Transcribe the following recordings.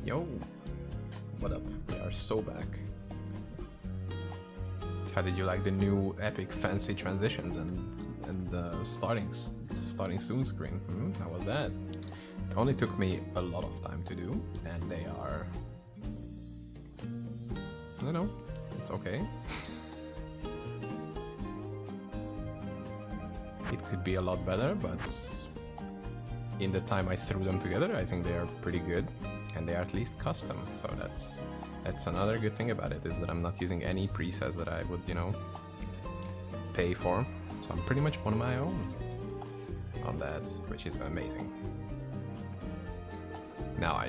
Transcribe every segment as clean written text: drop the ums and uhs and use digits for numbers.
Yo, what up? We are so back. How did you like the new epic fancy transitions and starting soon screen? How was that? It only took me a lot of time to do, and they are, I don't know, it's okay. It could be a lot better, but in the time I threw them together, I think they are pretty good, and they are at least custom. So that's another good thing about it, is that I'm not using any presets that I would, you know, pay for. So I'm pretty much on my own on that, which is amazing. Now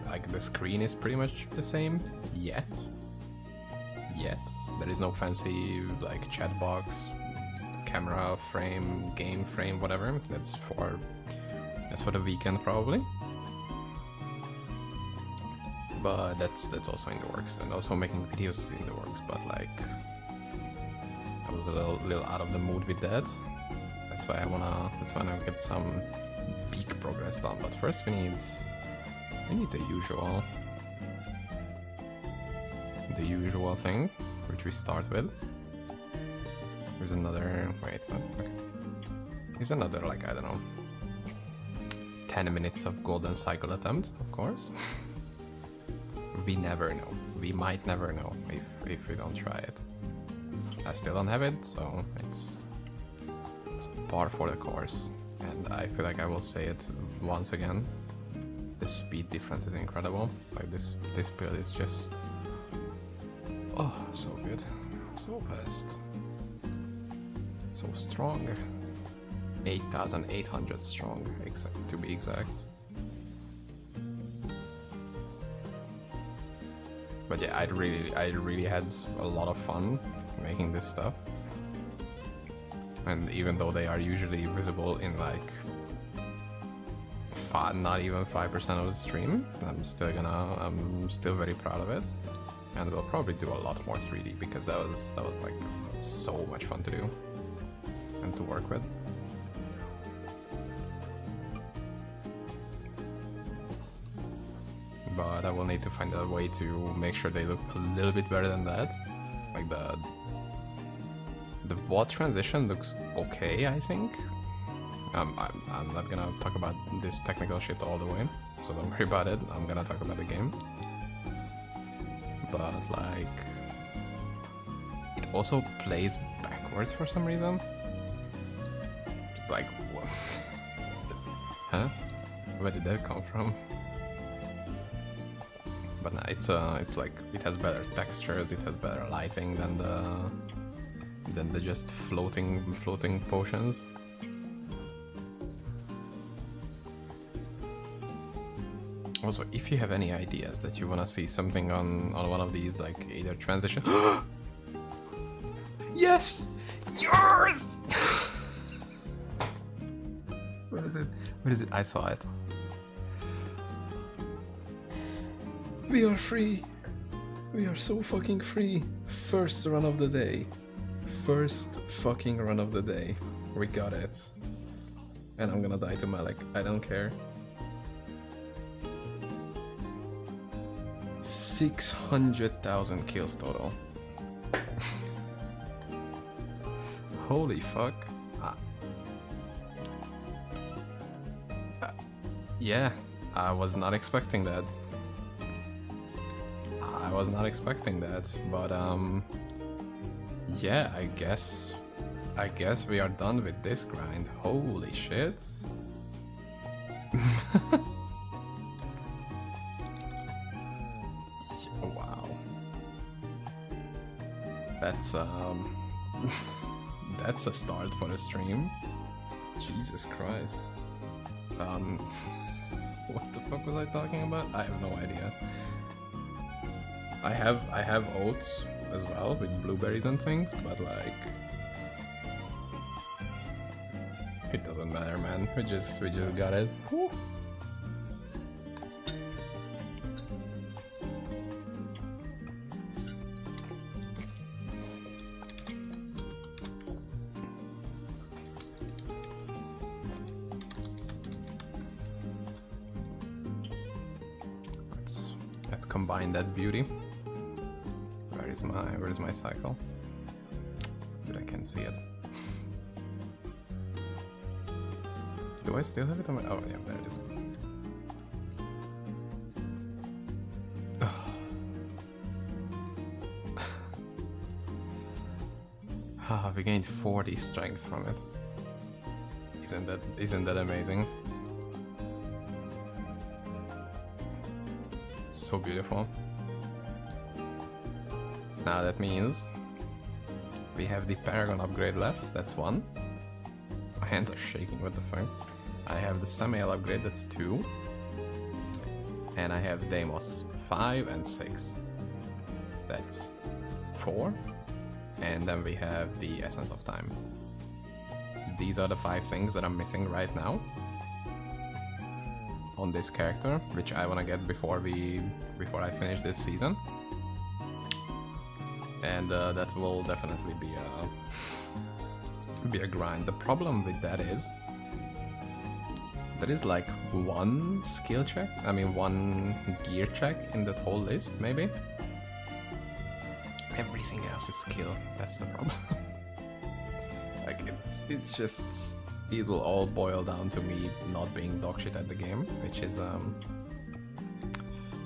like the screen is pretty much the same yet. There is no fancy like chat box, camera frame, game frame, whatever. That's for the weekend probably. But that's also in the works, and also making videos is in the works. But like, I was a little out of the mood with that. That's why I wanna get some big progress done. But first we need the usual thing, which we start with. There's another There's another, like, I don't know, 10 minutes of golden cycle attempt, of course. We never know. We might never know if we don't try it. I still don't have it, so it's par for the course. And I feel like I will say it once again. The speed difference is incredible. Like this build is just, oh, so good, so fast, so strong. 8,800 strong, to be exact. But yeah, I really had a lot of fun making this stuff. And even though they are usually visible in like not even 5% of the stream, I'm still very proud of it. And we'll probably do a lot more 3D, because that was like so much fun to do and to work with. But I will need to find a way to make sure they look a little bit better than that. Like the VOD transition looks okay, I think. I'm not gonna talk about this technical shit all the way, so don't worry about it. I'm gonna talk about the game. But like, it also plays backwards for some reason. It's like, what? Huh? Where did that come from? But no, it's like, it has better textures, it has better lighting than the just floating potions. Also, if you have any ideas that you wanna see something on one of these, like either transition. Yes! Yours! Where is it? Where is it? I saw it. We are free! We are so fucking free! First run of the day. First fucking run of the day. We got it. And I'm gonna die to Malik. I don't care. 600,000 kills total. Holy fuck. Yeah, I was not expecting that. I was not expecting that, but yeah, I guess we are done with this grind. Holy shit. Wow. That's that's a start for the stream. Jesus Christ. What the fuck was I talking about? I have no idea. I have oats as well with blueberries and things, but like, it doesn't matter, man. We just got it. Whew. Let's combine that beauty. Where is my cycle? Dude, I can't see it. Do I still have it on my... Oh, yeah, there it is. Ah, we gained 40 strength from it. Isn't that amazing? So beautiful. Now that means we have the Paragon upgrade left, that's 1. My hands are shaking, what the fuck. I have the Samael upgrade, that's 2. And I have Deimos 5 and 6. That's 4. And then we have the Essence of Time. These are the 5 things that I'm missing right now on this character, which I want to get before I finish this season. And that will definitely be a grind. The problem with that is there is like 1 skill check, I mean 1 gear check in that whole list, maybe. Everything else is skill, that's the problem. Like it's just, it will all boil down to me not being dogshit at the game, which is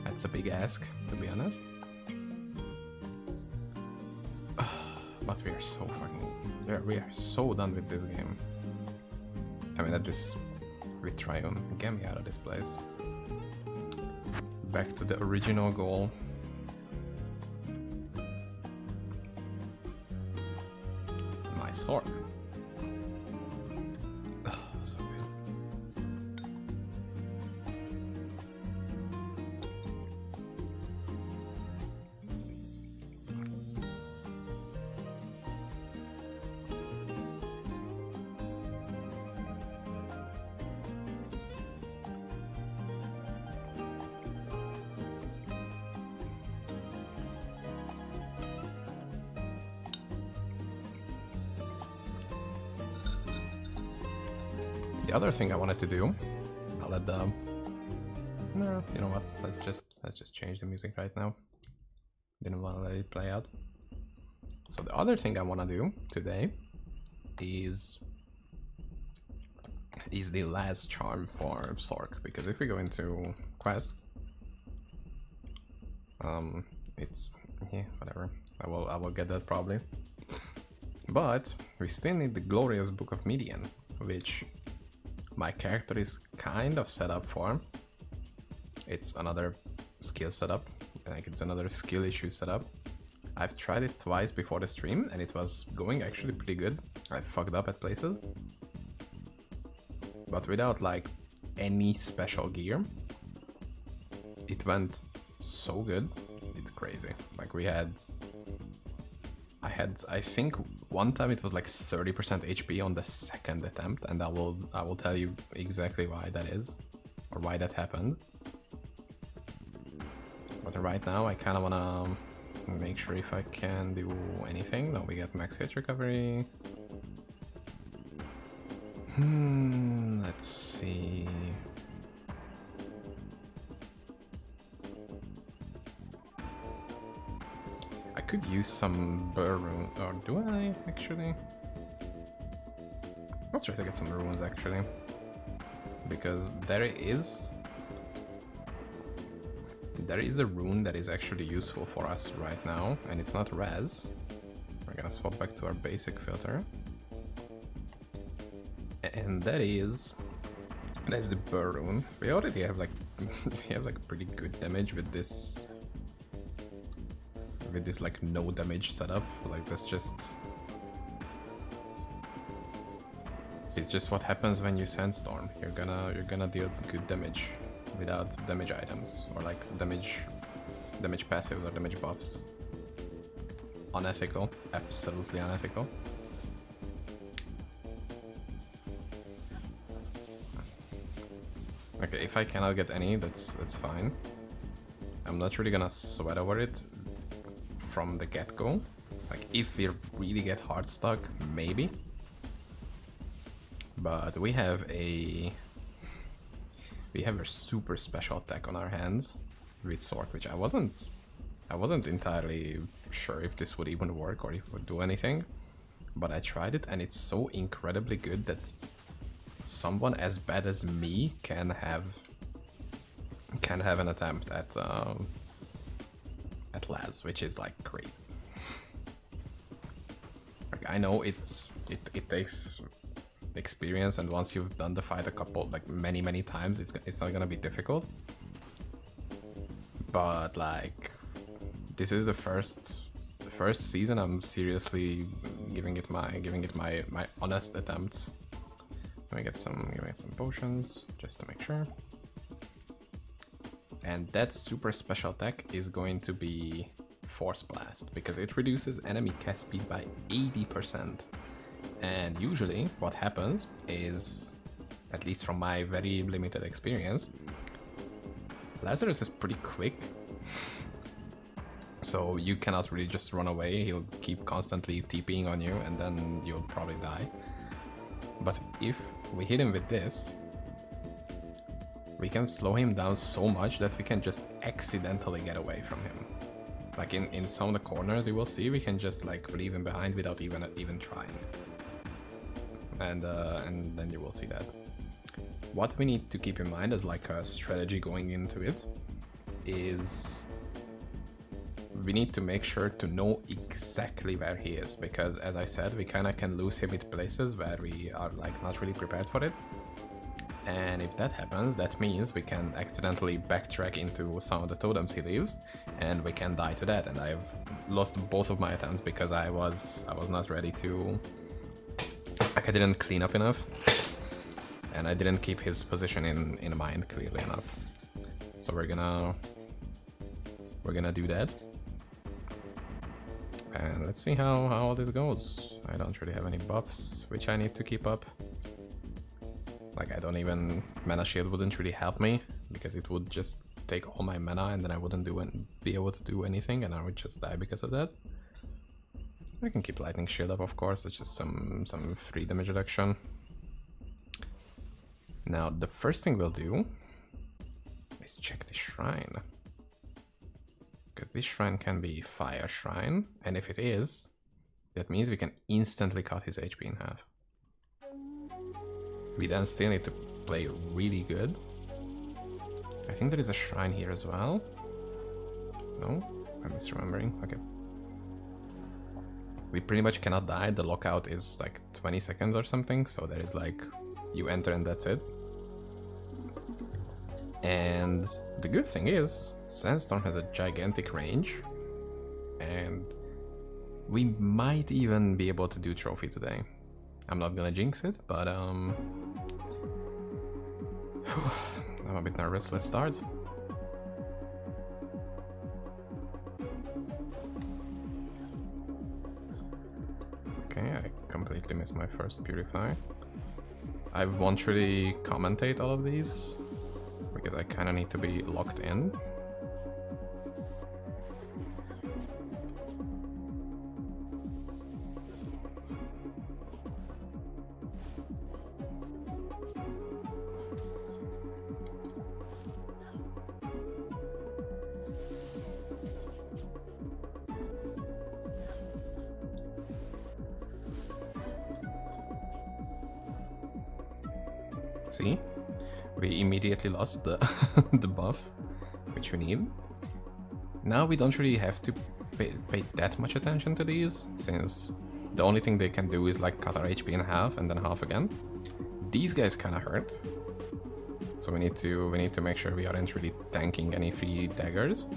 that's a big ask, to be honest. But we are so fucking, we are so done with this game. I mean, we try and get me out of this place. Back to the original goal. My SORC. So good. The other thing I wanted to do, I'll let the... No, you know what, let's just change the music right now. Didn't want to let it play out. So the other thing I want to do today is the last charm for SORC, because if we go into quest, it's, yeah, whatever, I will get that probably. But we still need the glorious Book of Median, which my character is kind of set up for. It's another skill setup, like it's another skill issue setup. I've tried it twice before the stream and it was going actually pretty good. I fucked up at places, but without like any special gear, it went so good. It's crazy. Like I think one time it was like 30% HP on the second attempt, and I will tell you exactly why that is, or why that happened. But right now I kind of want to make sure if I can do anything. No, we get max hit recovery. Let's see. I could use some burr rune, or do I actually? Let's try to get some runes actually, because there is a rune that is actually useful for us right now, and it's not res. We're gonna swap back to our basic filter, and that's the burr rune. We already have like pretty good damage with this like no damage setup. Like that's just, it's just what happens when you sandstorm. You're gonna deal good damage without damage items, or like damage passives or damage buffs. Unethical, absolutely unethical. Okay, if I cannot get any, that's fine. I'm not really gonna sweat over it from the get-go. Like if we really get hard stuck, maybe. But we have a super special attack on our hands, with SORC, which I wasn't entirely sure if this would even work or if it would do anything. But I tried it and it's so incredibly good that someone as bad as me can have an attempt at Laz, which is like crazy. Like, I know it takes experience, and once you've done the fight a couple, like many times, it's not gonna be difficult. But like, this is the first season I'm seriously giving it my honest attempt. Let me get some potions just to make sure. And that super special attack is going to be Force Blast, because it reduces enemy cast speed by 80%. And usually what happens is, at least from my very limited experience, Lazarus is pretty quick. So you cannot really just run away, he'll keep constantly TPing on you and then you'll probably die. But if we hit him with this, we can slow him down so much that we can just accidentally get away from him. Like in some of the corners you will see, we can just like leave him behind without even trying. And then you will see that. What we need to keep in mind as like a strategy going into it is we need to make sure to know exactly where he is, because as I said, we kinda can lose him at places where we are like not really prepared for it. And if that happens, that means we can accidentally backtrack into some of the totems he leaves, and we can die to that. And I've lost both of my attempts because I was not ready to, like, I didn't clean up enough, and I didn't keep his position in mind clearly enough. So we're gonna do that, and let's see how all this goes. I don't really have any buffs which I need to keep up. Like, I don't even... Mana Shield wouldn't really help me, because it would just take all my mana and then I wouldn't be able to do anything, and I would just die because of that. I can keep Lightning Shield up, of course, it's just some free damage reduction. Now, the first thing we'll do is check the shrine. Because this shrine can be Fire Shrine, and if it is, that means we can instantly cut his HP in half. We then still need to play really good. I think there is a shrine here as well. No? I'm misremembering. Okay. We pretty much cannot die. The lockout is like 20 seconds or something, so there is like, you enter and that's it. And the good thing is, Sandstorm has a gigantic range, and we might even be able to do trophy today. I'm not gonna jinx it, but I'm a bit nervous. Let's start. Okay, I completely missed my first Purify. I won't really commentate all of these, because I kinda need to be locked in. See? We immediately lost the, the buff, which we need. Now we don't really have to pay that much attention to these, since the only thing they can do is like cut our HP in half and then half again. These guys kinda hurt, so we need to make sure we aren't really tanking any free daggers.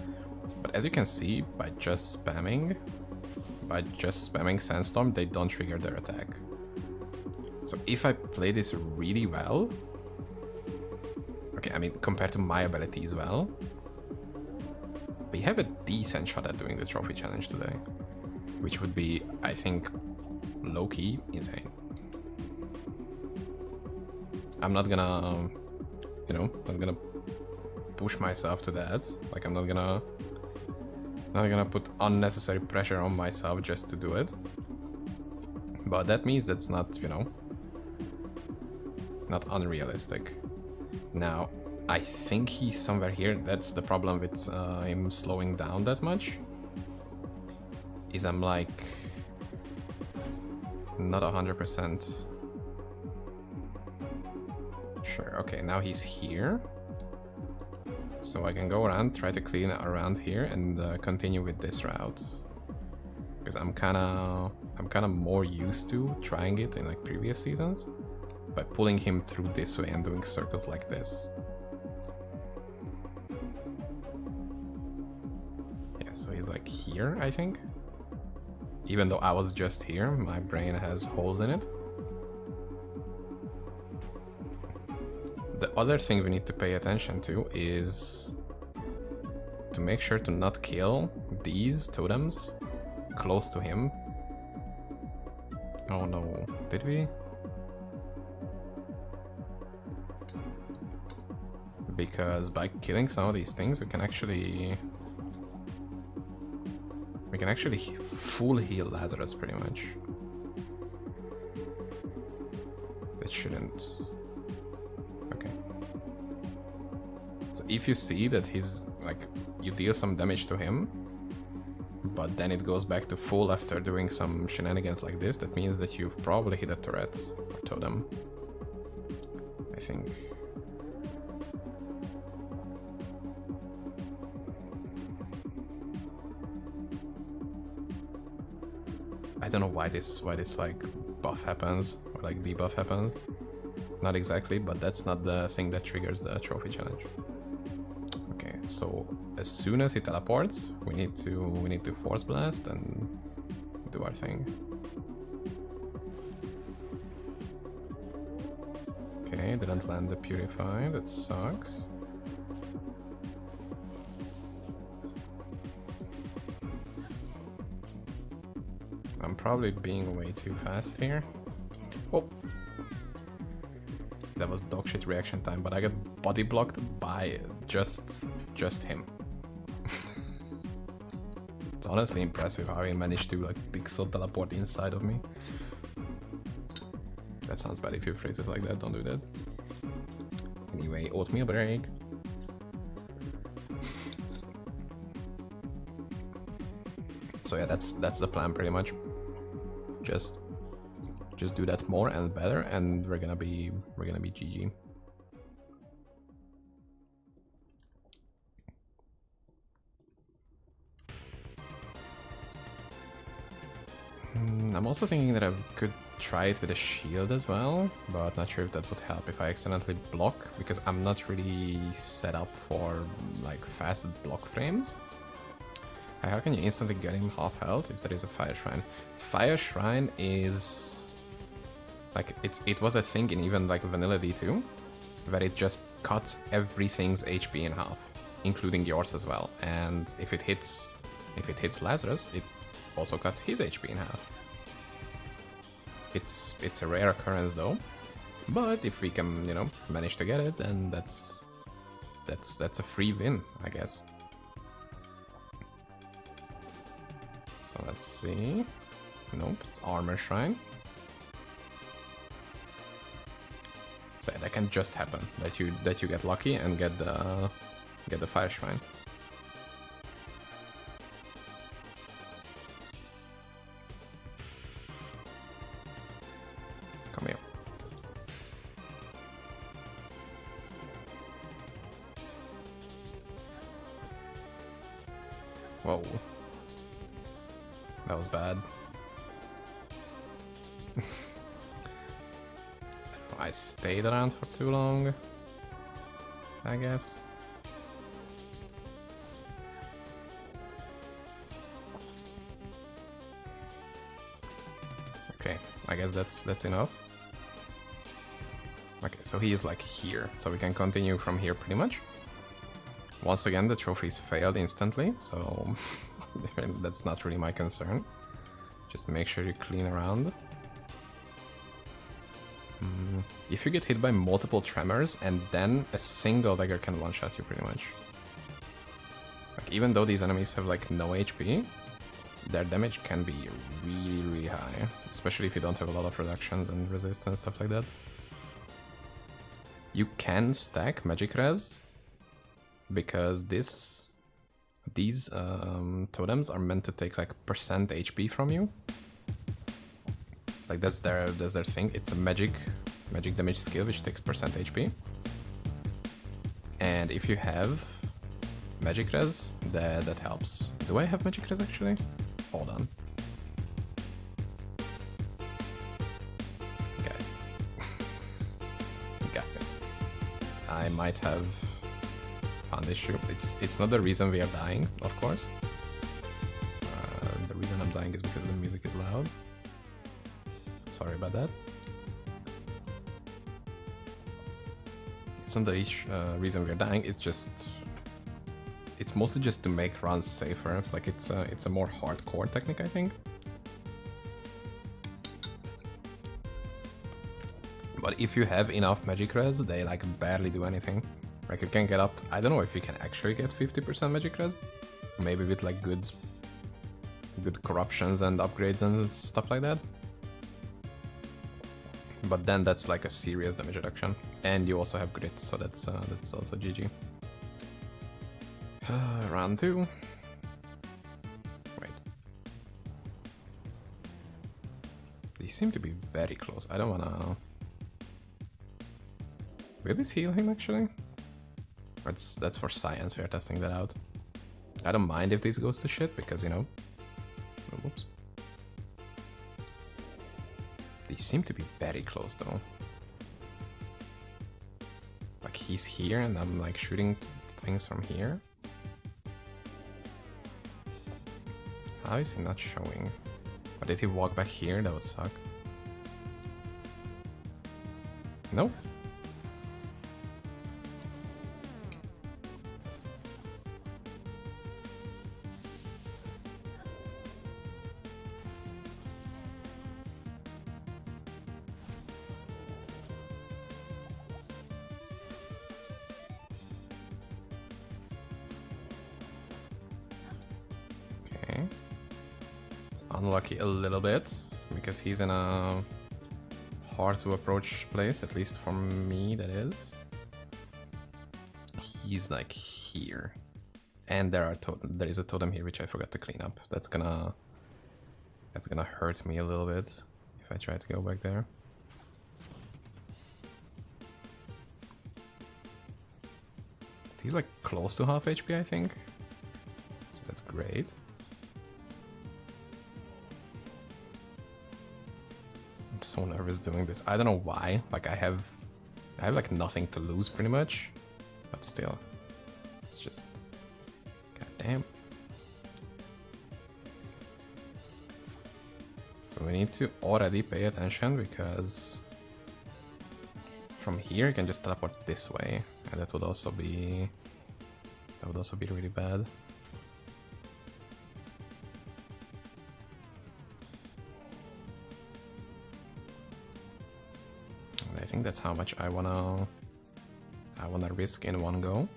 But as you can see, by just spamming Sandstorm, they don't trigger their attack. So if I play this really well, okay, I mean, compared to my ability as well, we have a decent shot at doing the trophy challenge today, which would be, I think, low-key insane. I'm not gonna, you know, I'm gonna push myself to that. Like, I'm not gonna put unnecessary pressure on myself just to do it. But that means that's not, you know, not unrealistic. Now, I think he's somewhere here. That's the problem with him slowing down that much. Is I'm like not 100% sure. Okay, now he's here. So I can go around, try to clean around here and continue with this route. Because I'm kinda more used to trying it in like previous seasons by pulling him through this way and doing circles like this. Yeah, so he's like here, I think. Even though I was just here, my brain has holes in it. The other thing we need to pay attention to is to make sure to not kill these totems close to him. Oh no, did we? Because by killing some of these things, we can actually full heal Lazarus pretty much. That shouldn't. Okay. So if you see that he's like, you deal some damage to him, but then it goes back to full after doing some shenanigans like this, that means that you've probably hit a turret or totem. I think. I don't know why this like buff happens or like debuff happens. Not exactly, but that's not the thing that triggers the trophy challenge. Okay, so as soon as he teleports, we need to force blast and do our thing. Okay, didn't land the purify, that sucks. I'm probably being way too fast here. Oh, that was dogshit reaction time, but I got body blocked by just him. It's honestly impressive how he managed to like pixel teleport inside of me. That sounds bad if you phrase it like that, don't do that. Anyway, oatmeal break. So yeah, that's the plan pretty much. Just do that more and better, and we're gonna be GG. I'm also thinking that I could try it with a shield as well, but not sure if that would help if I accidentally block, because I'm not really set up for like fast block frames. How can you instantly get him half health if there is a fire shrine? Fire shrine is like it was a thing in even like vanilla D2, where it just cuts everything's HP in half, including yours as well. And if it hits Lazarus, it also cuts his HP in half. It's a rare occurrence though, but if we can, you know, manage to get it, then that's a free win, I guess. So let's see. Nope, it's armor shrine. So that can just happen, that you get lucky and get the fire shrine. Come here. Whoa. That was bad. I stayed around for too long, I guess. Okay, I guess that's enough. Okay, so he is like here, so we can continue from here pretty much. Once again, the trophies failed instantly, so that's not really my concern. Just make sure you clean around. If you get hit by multiple tremors, and then a single dagger can one-shot you pretty much. Like, even though these enemies have like no HP, their damage can be really, really high. Especially if you don't have a lot of reductions and resist and stuff like that. you can stack magic res because these totems are meant to take like percent HP from you. Like that's their thing. It's a magic damage skill which takes percent HP. And if you have magic res, that helps. Do I have magic res actually? Hold on. Guys, I might have found issue. It's not the reason we are dying, of course. The reason I'm dying is because the music is loud. Sorry about that. It's not the reason we're dying. It's mostly just to make runs safer. Like it's a more hardcore technique, I think. But if you have enough magic res, they like barely do anything. Like you can get up to, I don't know if you can actually get 50% magic res. Maybe with like good corruptions and upgrades and stuff like that. But then that's like a serious damage reduction. And you also have grit, so that's also GG. Round 2. Wait. These seem to be very close. I don't wanna... Will this heal him actually? That's for science, we are testing that out. I don't mind if this goes to shit, because you know... Oh, whoops. These seem to be very close though. Like he's here and I'm like shooting things from here. How is he not showing? Or did he walk back here? That would suck. No? Unlucky a little bit, because he's in a hard to approach place, at least for me that is. He's like here. And there is a totem here which I forgot to clean up. That's gonna hurt me a little bit if I try to go back there. He's like close to half HP, I think. So that's great. I'm so nervous doing this. I don't know why. Like I have like nothing to lose pretty much, but still, it's just goddamn. So we need to already pay attention, because from here you can just teleport this way, and that would also be really bad. I think that's how much I wanna risk in one go.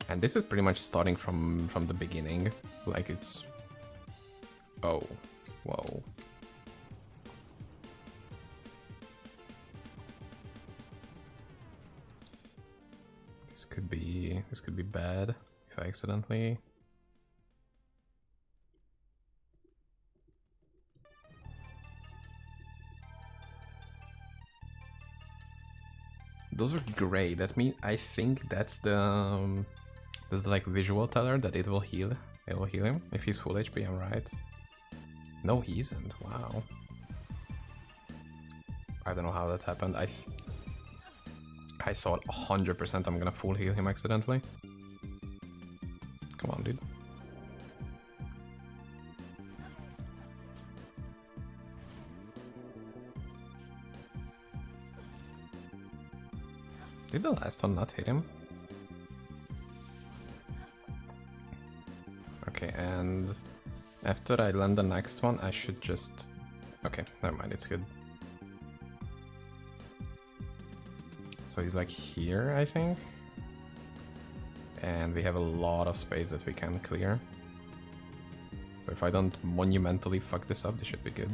And this is pretty much starting from the beginning. Like it's... Oh, whoa. This could be bad if I accidentally... Those are gray. That means I think that's the like visual teller that it will heal. It will heal him if he's full HP. I'm right. No, he isn't. Wow. I don't know how that happened. I thought 100% I'm gonna full heal him accidentally. Come on, dude. Did the last one not hit him? Okay, and after I land the next one, I should just... Okay, never mind, it's good. So he's like here, I think. And we have a lot of space that we can clear. So if I don't monumentally fuck this up, this should be good.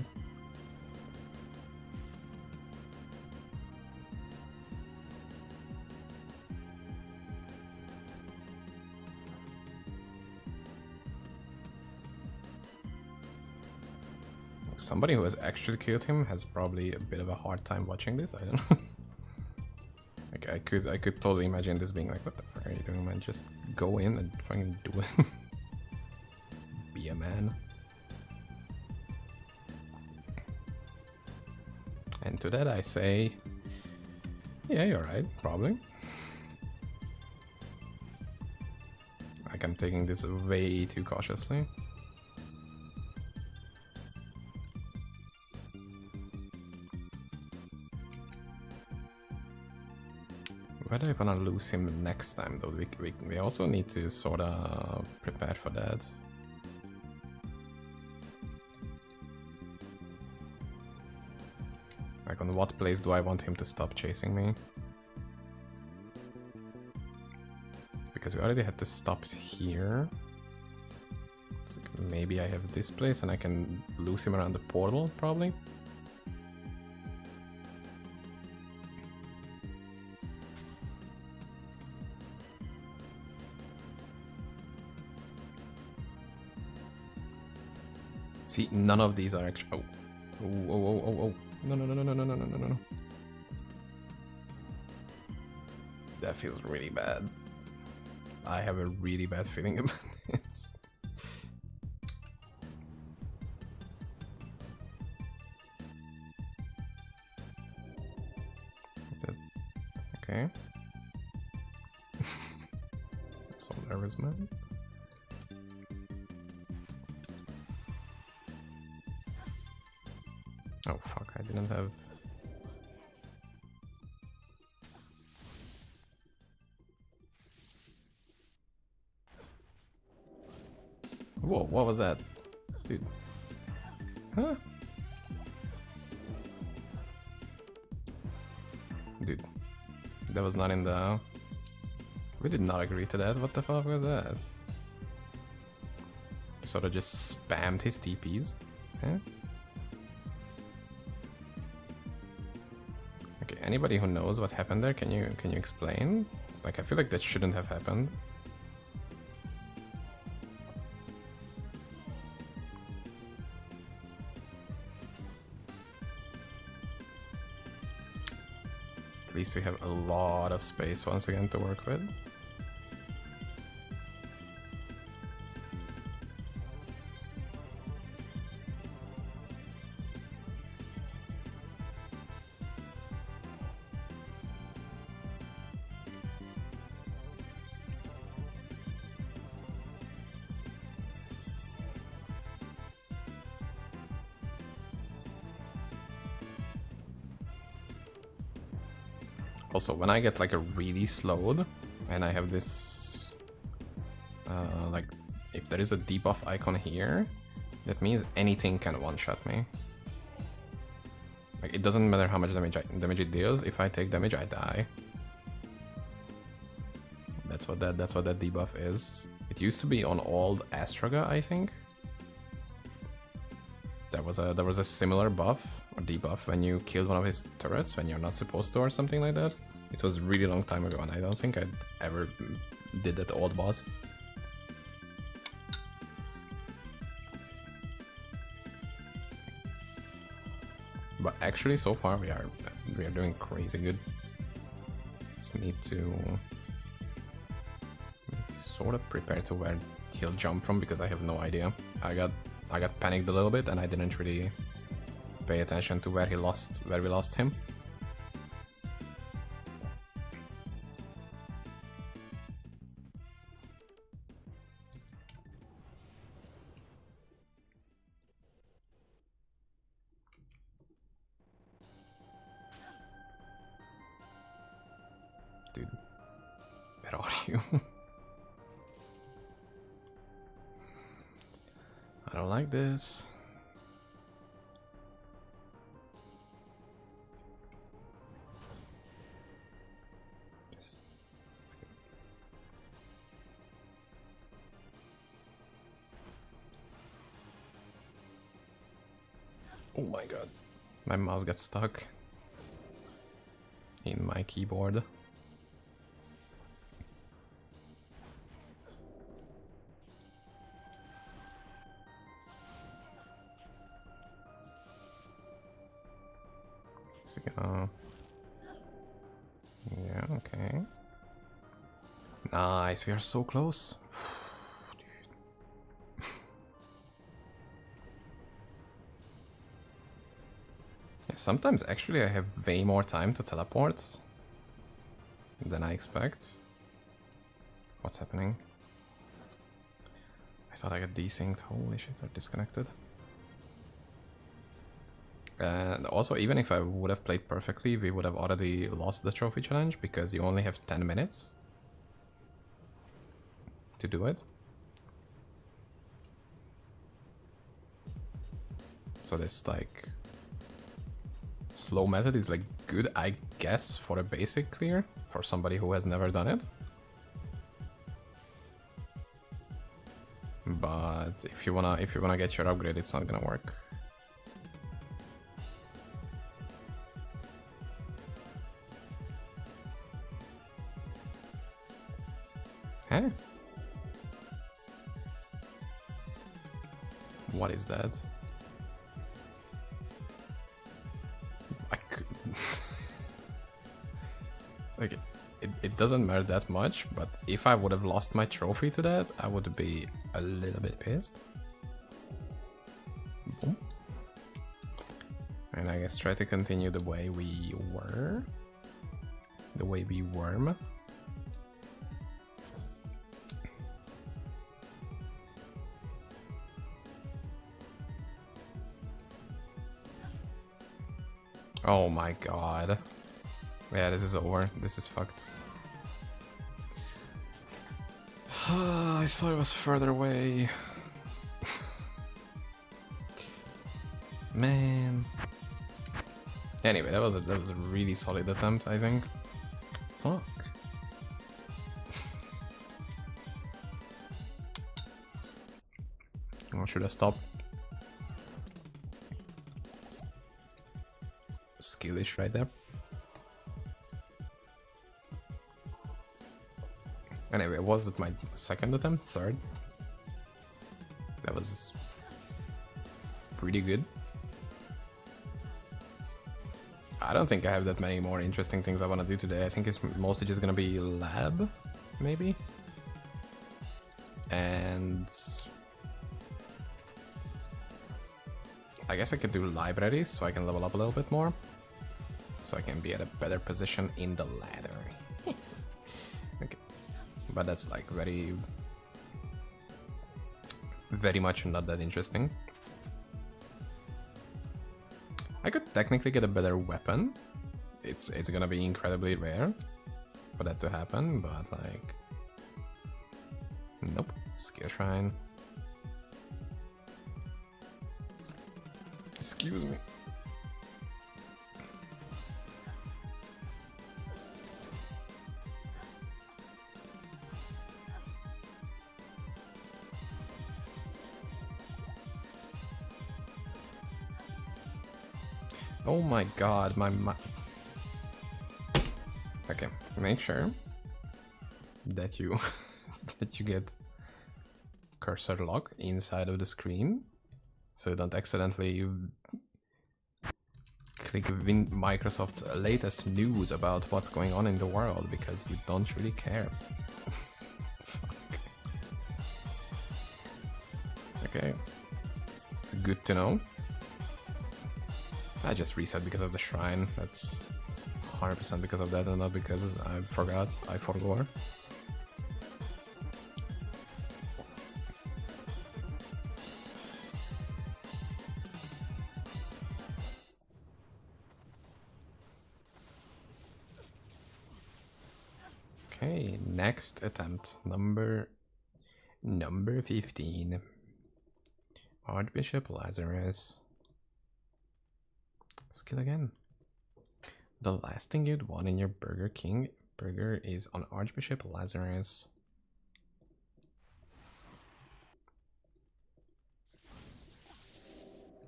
Somebody who has actually killed him has probably a bit of a hard time watching this, I don't know. Like I could totally imagine this being like, what the fuck are you doing, man? Just go in and fucking do it. Be a man. And to that I say, yeah, you're right, probably. Like I'm taking this way too cautiously. Where do I wanna lose him next time though? We also need to sorta prepare for that. Like on what place do I want him to stop chasing me? Because we already had to stop here. So maybe I have this place and I can lose him around the portal, probably. See, none of these are actually. Oh. No. No. That feels really bad. I have a really bad feeling about this. Is it? Okay. I'm so nervous, man. Oh fuck, I didn't have... Whoa, what was that? Dude. Huh? Dude. That was not in the... We did not agree to that, what the fuck was that? Sort of just spammed his TPs. Huh? Okay, anybody who knows what happened there, can you explain? Like, I feel like that shouldn't have happened. At least we have a lot of space once again to work with. Also, when I get like a really slowed and I have this, like, if there is a debuff icon here, that means anything can one-shot me. Like, it doesn't matter how much damage it deals. If I take damage, I die. That's what that debuff is. It used to be on old Astraga, I think. There was a similar buff or debuff when you killed one of his turrets when you're not supposed to or something like that. It was a really long time ago and I don't think I ever did that old boss. But actually so far we are doing crazy good. Just need to sort of prepare to where he'll jump from because I have no idea. I got panicked a little bit and I didn't really pay attention to where we lost him. Dude, where are you? I don't like this. Oh my god. My mouse got stuck in my keyboard. Is it gonna... Yeah, okay. Nice, we are so close. Yeah, sometimes actually I have way more time to teleport than I expect. What's happening? I thought I got desynced. Holy shit, I disconnected. And also, even if I would have played perfectly, we would have already lost the trophy challenge because you only have 10 minutes to do it. So this like slow method is like good, I guess, for a basic clear for somebody who has never done it. But if you wanna get your upgrade, it's not gonna work. Huh? What is that? I could... Like, it doesn't matter that much, but if I would have lost my trophy to that, I would be a little bit pissed. Boom. And I guess try to continue the way we were. The way we worm. Oh my god. Yeah, this is over. This is fucked. I thought it was further away. Man. Anyway, that was a really solid attempt, I think. Fuck. Or should I stop? Skillish right there. Anyway, was it my second attempt? Third? That was pretty good. I don't think I have that many more interesting things I want to do today. I think it's mostly just gonna be lab, maybe. And I guess I could do libraries so I can level up a little bit more. So I can be at a better position in the ladder. Okay. But that's like very much not that interesting. I could technically get a better weapon. It's gonna be incredibly rare for that to happen, but like... Nope. Skill shrine. Excuse me. Oh my god, my... Okay, make sure that you that you get cursor lock inside of the screen, so you don't accidentally click Microsoft's latest news about what's going on in the world, because you don't really care. Fuck. Okay, it's good to know. I just reset because of the shrine. That's 100% because of that and not because I forgot. I forgot. Okay, next attempt. Number 15. Archbishop Lazarus. Skill again. The last thing you'd want in your Burger King burger is on Archbishop Lazarus.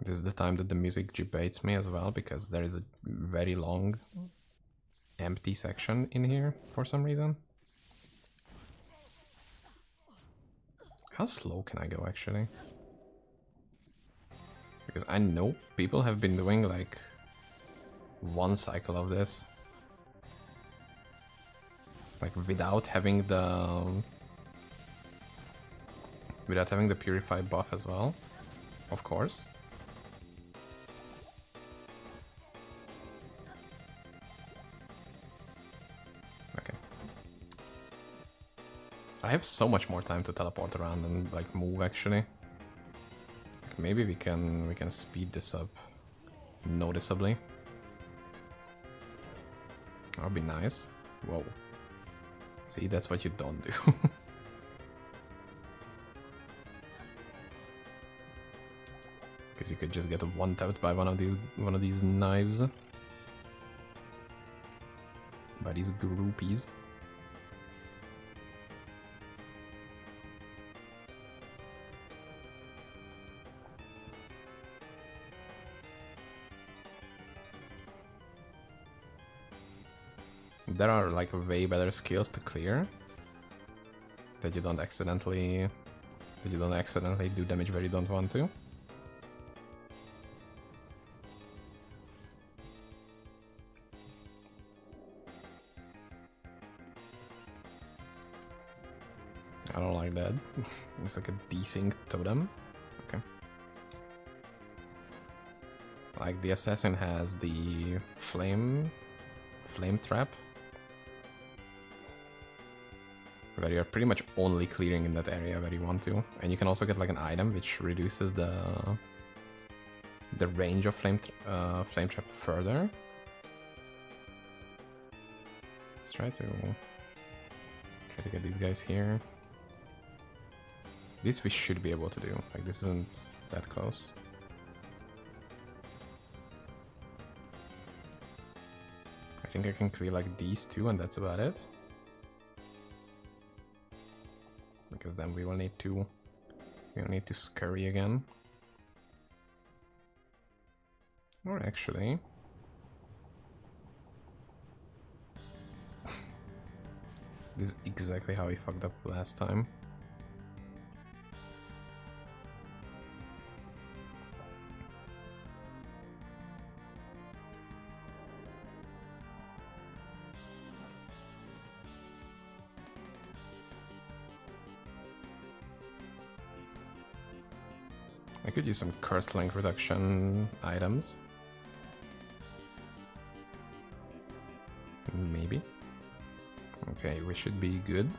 This is the time that the music debates me as well, because there is a very long empty section in here for some reason. How slow can I go actually? Because I know people have been doing like one cycle of this, like without having the purify buff as well, of course. Okay. I have so much more time to teleport around and like move actually. Like, maybe we can speed this up noticeably. That would be nice. Whoa. See, that's what you don't do. Because you could just get one-tapped by one of these knives. By these groupies. There are like way better skills to clear that you don't accidentally do damage where you don't want to. I don't like that. It's like a desync totem. Okay. Like the assassin has the flame trap, where you're pretty much only clearing in that area where you want to, and you can also get like an item which reduces the range of flame trap further. Let's try to get these guys here. This we should be able to do. Like, this isn't that close. I think I can clear like these two, and that's about it. Because then we will need to scurry again. Or actually, this is exactly how we fucked up last time. I could use some cursed length reduction items. Maybe. Okay, we should be good.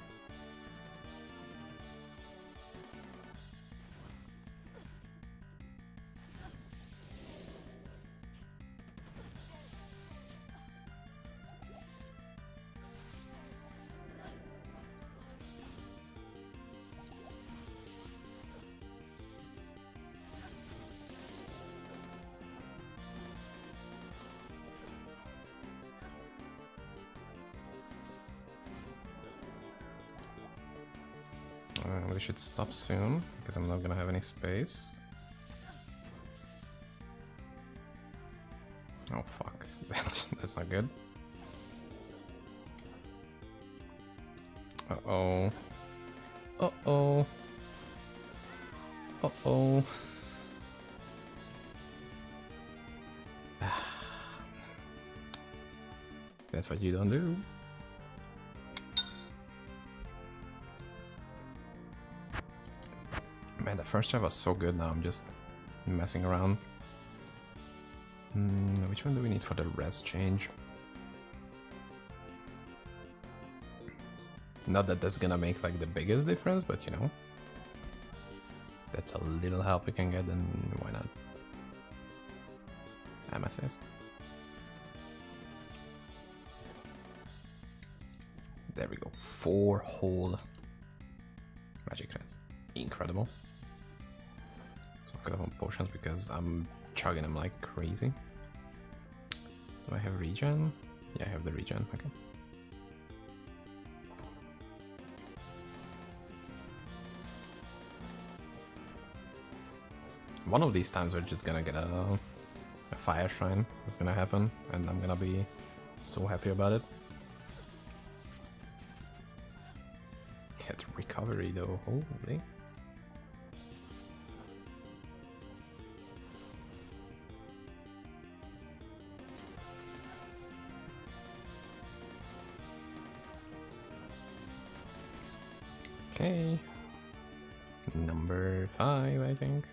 We should stop soon, because I'm not gonna have any space. Oh fuck, that's not good. Uh-oh. Uh-oh. Uh-oh. That's what you don't do. Man, that first try was so good. Now I'm just messing around. Which one do we need for the res change? Not that that's gonna make like the biggest difference, but you know, that's a little help we can get, and why not? Amethyst. There we go. 4 whole magic res. Incredible. So fill up on potions because I'm chugging them like crazy. Do I have regen? Yeah, I have the regen. Okay. One of these times we're just gonna get a fire shrine. That's gonna happen, and I'm gonna be so happy about it. Get recovery though, holy. Okay. Number 5, I think.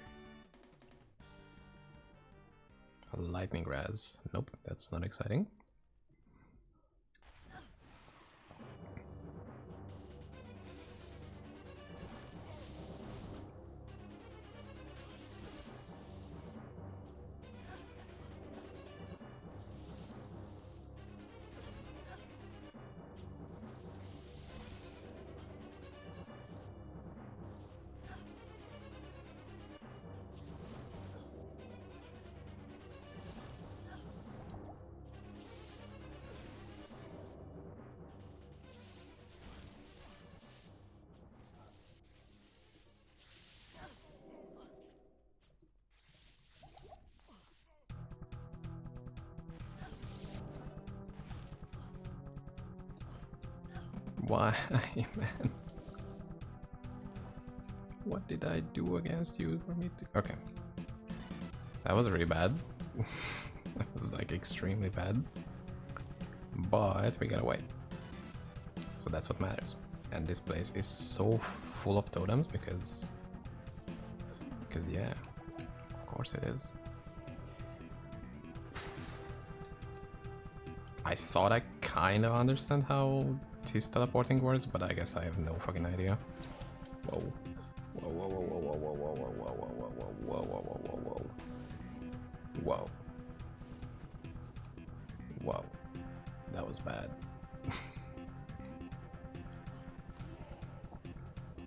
A lightning raz. Nope, that's not exciting. Why, man? What did I do against you for me to... Okay. That was really bad. That was like extremely bad. But we got away. So that's what matters. And this place is so full of totems because yeah, of course it is. I thought I kind of understand how his teleporting works, but I guess I have no fucking idea. Whoa. Whoa, whoa, whoa, whoa, whoa, whoa, whoa, whoa, whoa, whoa, whoa, whoa, whoa, whoa, whoa. Whoa. Whoa. That was bad.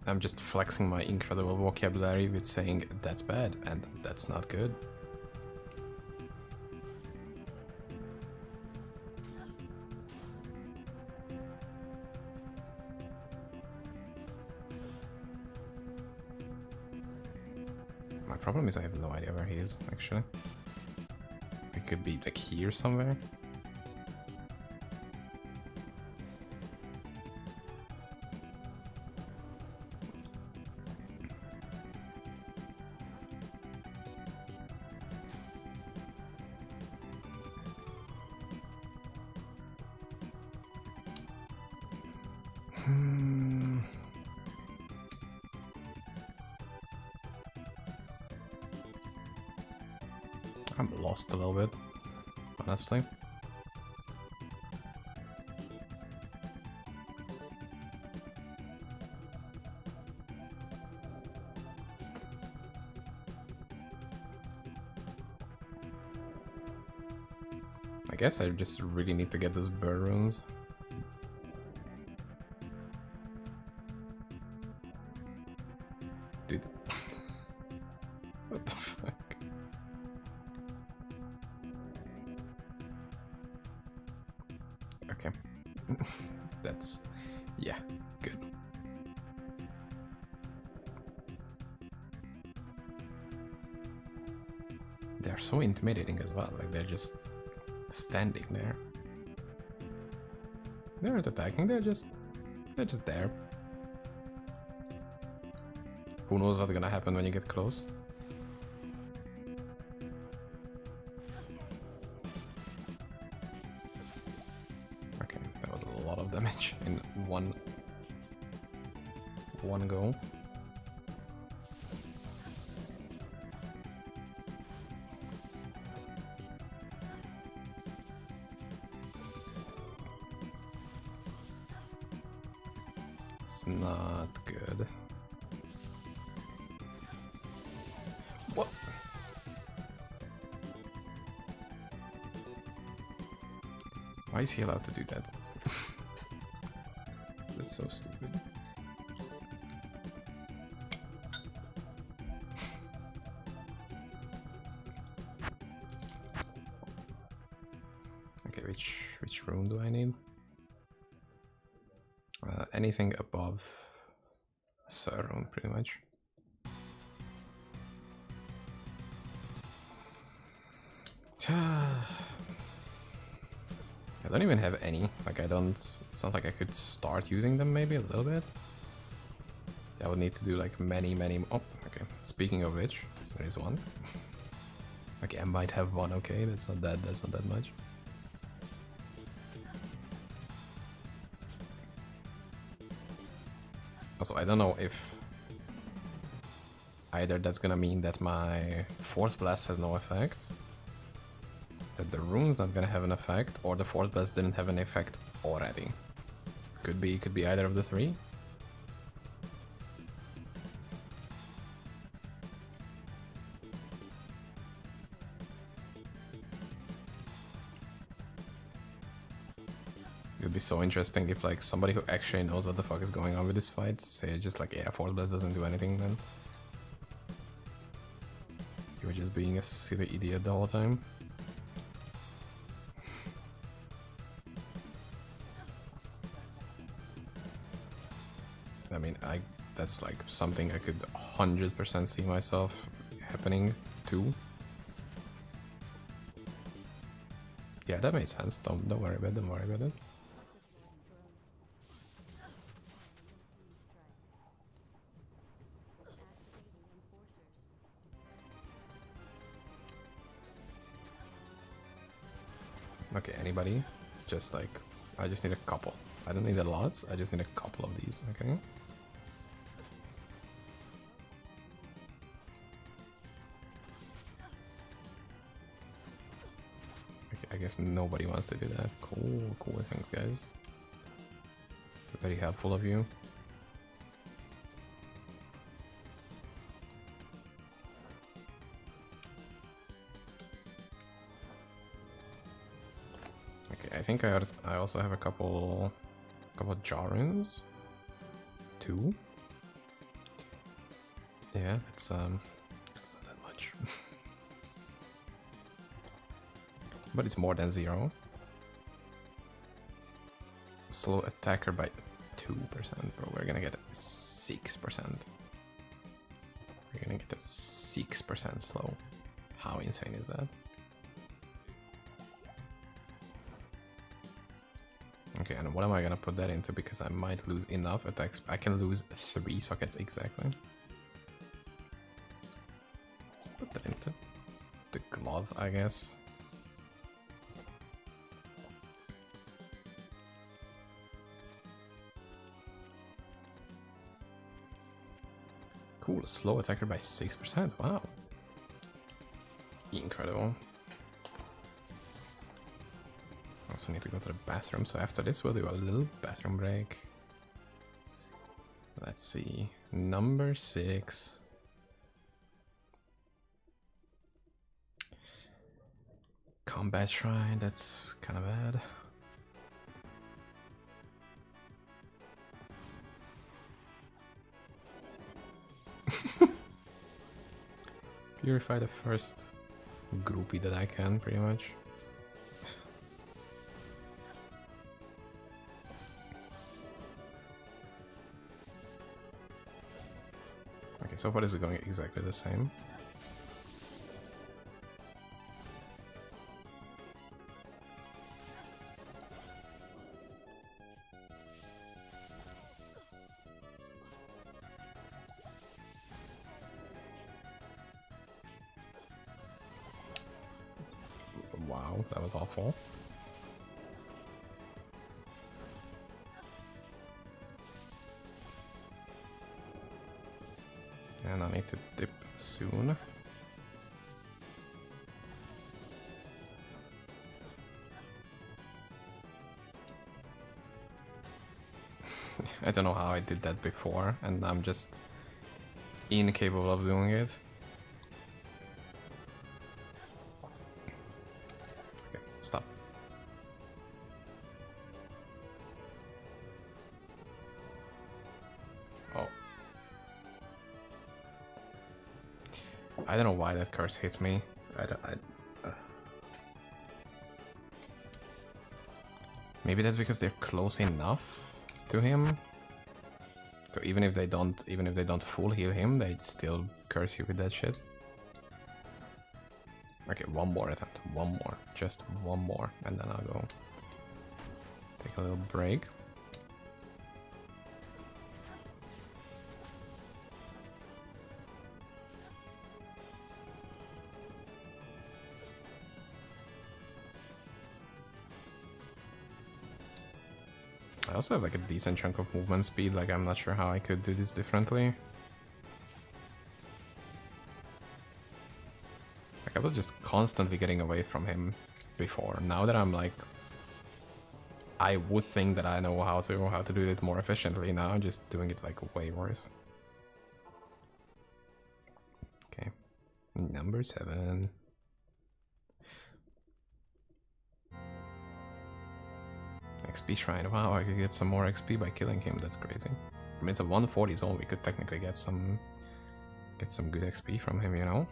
I'm just flexing my incredible vocabulary with saying that's bad and that's not good. My problem is I have no idea where he is, actually. He could be like here somewhere. I'm lost a little bit, honestly. I guess I just really need to get those bird runes. Dude. What the fuck? Okay. That's... yeah, good. They're so intimidating as well, like they're just standing there. They're not attacking, they're just there. Who knows what's gonna happen when you get close? Okay, that was a lot of damage in one go. It's not good. What? Why is he allowed to do that? That's so stupid. Okay, which room do I need? Anything above a third room, pretty much. I don't even have any. Like, I don't... It's not like I could start using them maybe a little bit. I would need to do like many... Oh, okay. Speaking of which, there is one. Okay, I might have one, okay, that's not that much. Also, I don't know if either that's gonna mean that my Force Blast has no effect, that the rune's not gonna have an effect, or the Force Blast didn't have an effect already. Could be either of the three. It would be so interesting if like somebody who actually knows what the fuck is going on with this fight say just like, yeah, Force Blast doesn't do anything then. You were just being a silly idiot the whole time. I mean, that's like something I could 100% see myself happening too. Yeah, that made sense. Don't worry about it. Don't worry about it. Okay, anybody? Just like, I just need a couple. I don't need a lot, I just need a couple of these, okay? Okay, I guess nobody wants to do that. Cool, thanks guys. Very helpful of you. I think I also have a couple jaw runes. 2. Yeah, it's not that much. But it's more than 0. Slow attacker by 2%, bro. We're gonna get 6%. We're gonna get a 6% slow. How insane is that? Okay, and what am I gonna put that into? Because I might lose enough attacks. I can lose 3 sockets exactly. Put that into the glove, I guess. Cool, slow attacker by 6%. Wow. Incredible. Also need to go to the bathroom, so after this we'll do a little bathroom break. Let's see, number 6. Combat Shrine, that's kind of bad. Purify the first groupie that I can, pretty much. Okay, so far this is going exactly the same. Wow, that was awful. And I need to dip soon. I don't know how I did that before, and I'm just incapable of doing it. Okay, stop. Oh. I don't know why that curse hits me. Maybe that's because they're close enough to him. So even if they don't full heal him, they still curse you with that shit. Okay, one more attempt. One more. Just one more. And then I'll go take a little break. I also have like a decent chunk of movement speed, like I'm not sure how I could do this differently. Like I was just constantly getting away from him before. Now that I'm like, I would think that I know how to do it more efficiently. Now I'm just doing it like way worse. Okay, number 7. XP Shrine. Wow, I could get some more XP by killing him. That's crazy. I mean, it's a 140 zone. We could technically get some good XP from him, you know?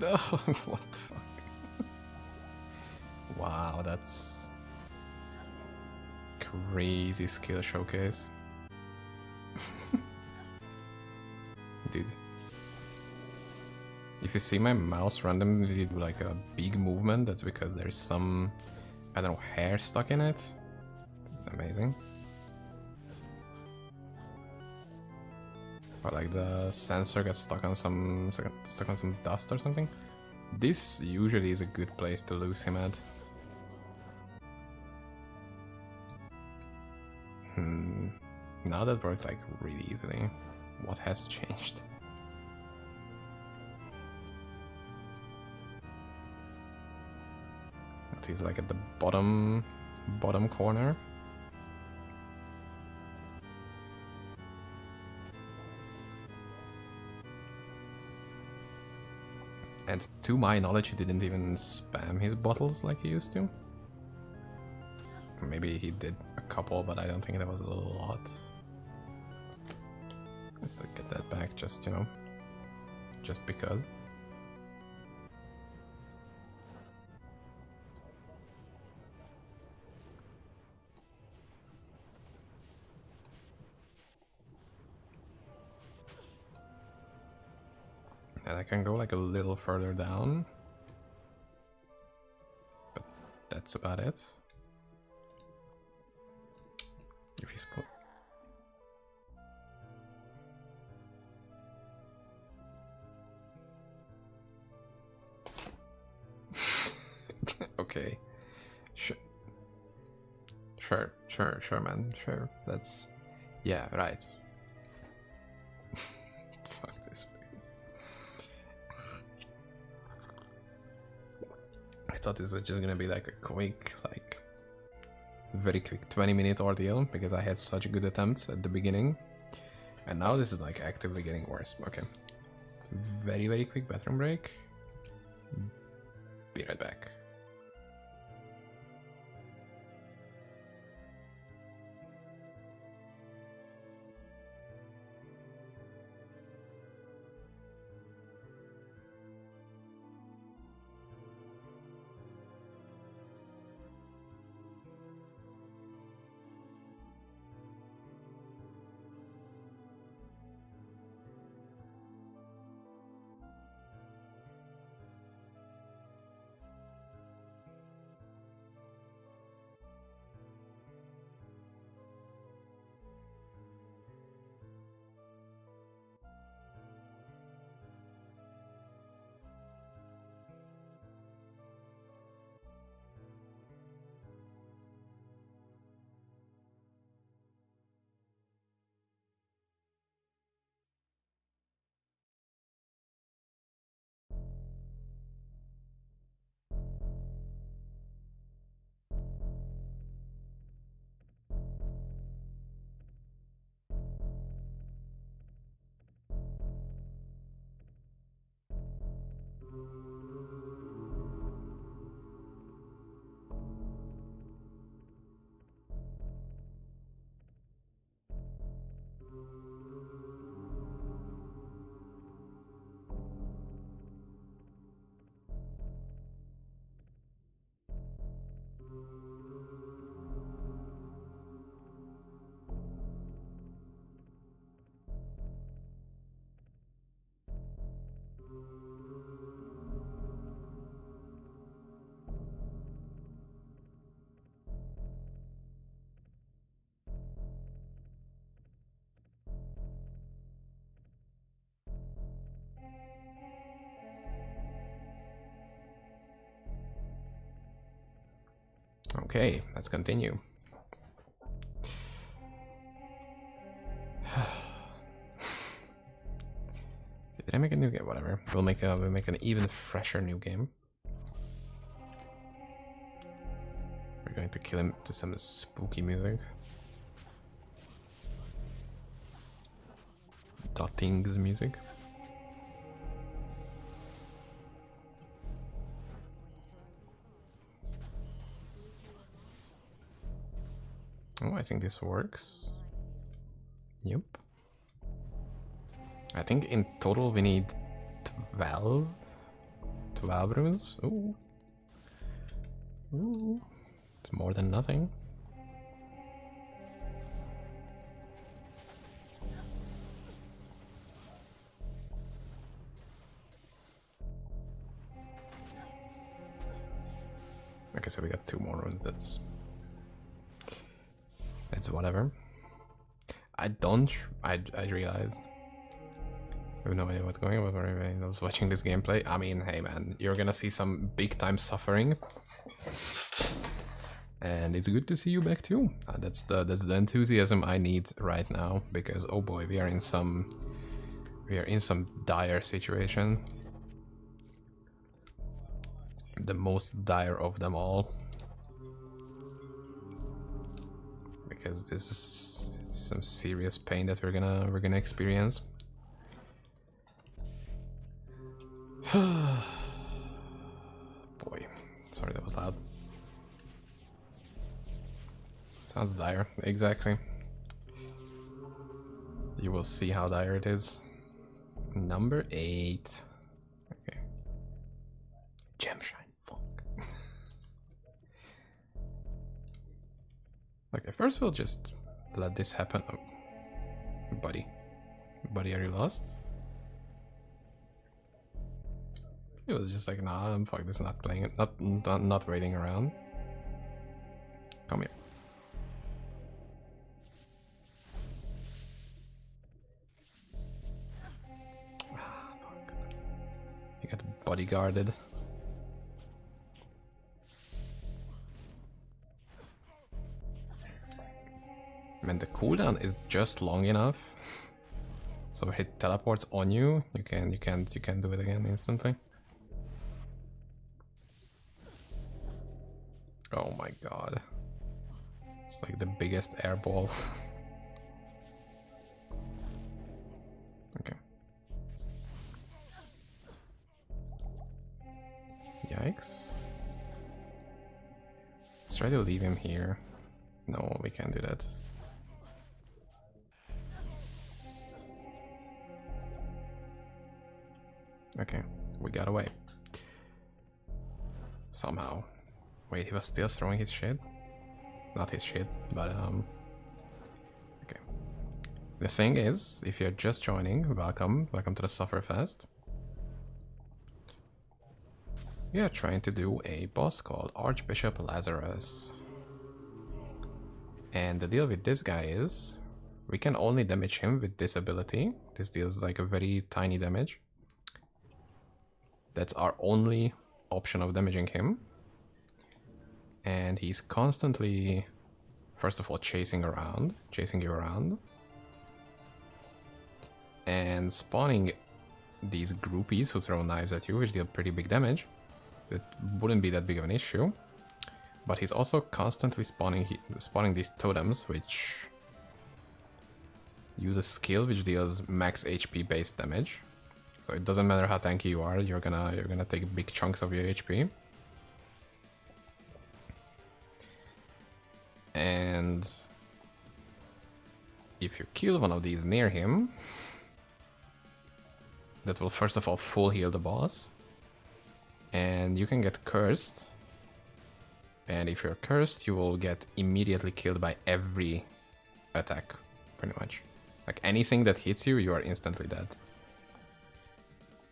Oh, what the fuck? Wow, that's crazy skill showcase. Dude. If you see my mouse randomly do like a big movement, that's because there's some, I don't know, hair stuck in it. Amazing. Or like the sensor gets stuck on some dust or something. This usually is a good place to lose him at. Now that works like really easily. What has changed? He's like at the bottom corner. And to my knowledge, he didn't even spam his bottles like he used to. Maybe he did a couple, but I don't think that was a lot. Let's get that back, just, you know, just because. And I can go like a little further down. But that's about it. If he's put... Okay. Sure, man. Sure. That's... Yeah, right. Fuck this. I thought this was just gonna be like a quick, like... very quick 20-minute ordeal, because I had such good attempts at the beginning. And now this is like actively getting worse. Okay. Very quick bathroom break. Be right back. Okay, let's continue. Did I make a new game? Whatever. We'll make an even fresher new game. We're going to kill him to some spooky music. Dottings music. Oh, I think this works. Yep. I think in total we need 12 runes. Ooh. Ooh. It's more than nothing. Okay, so we got 2 more runes. That's whatever. I realized. I have no idea what's going on, but I was watching this gameplay. I mean, hey man, you're gonna see some big time suffering. And it's good to see you back too. That's the enthusiasm I need right now, because oh boy, we are in some dire situation. The most dire of them all. Because this is some serious pain that we're gonna experience. Boy, sorry that was loud. Sounds dire, exactly. You will see how dire it is. Number 8. Okay. Gemshine Funk. Okay, first we'll just let this happen. Oh. Buddy. Buddy, are you lost? He was just like, nah, fuck this, not playing it, not waiting around. Come here. Ah, fuck. He got bodyguarded. Man, the cooldown is just long enough. So if it teleports on you, you can do it again instantly. Oh my god. It's like the biggest airball. Okay. Yikes. Let's try to leave him here. No, we can't do that. Okay, we got away. Somehow. Wait, he was still throwing his shit? Not his shit, but okay. The thing is, if you're just joining, welcome to the Sufferfest. We are trying to do a boss called Archbishop Lazarus. And the deal with this guy is, we can only damage him with this ability. This deals like a very tiny damage. That's our only option of damaging him. And he's constantly, first of all, chasing you around. And spawning these groupies who throw knives at you, which deal pretty big damage. It wouldn't be that big of an issue. But he's also constantly spawning these totems, which use a skill which deals max HP based damage. So it doesn't matter how tanky you are, you're gonna take big chunks of your HP. And if you kill one of these near him, that will first of all full heal the boss. And you can get cursed. And if you're cursed, you will get immediately killed by every attack, pretty much. Like anything that hits you, you are instantly dead.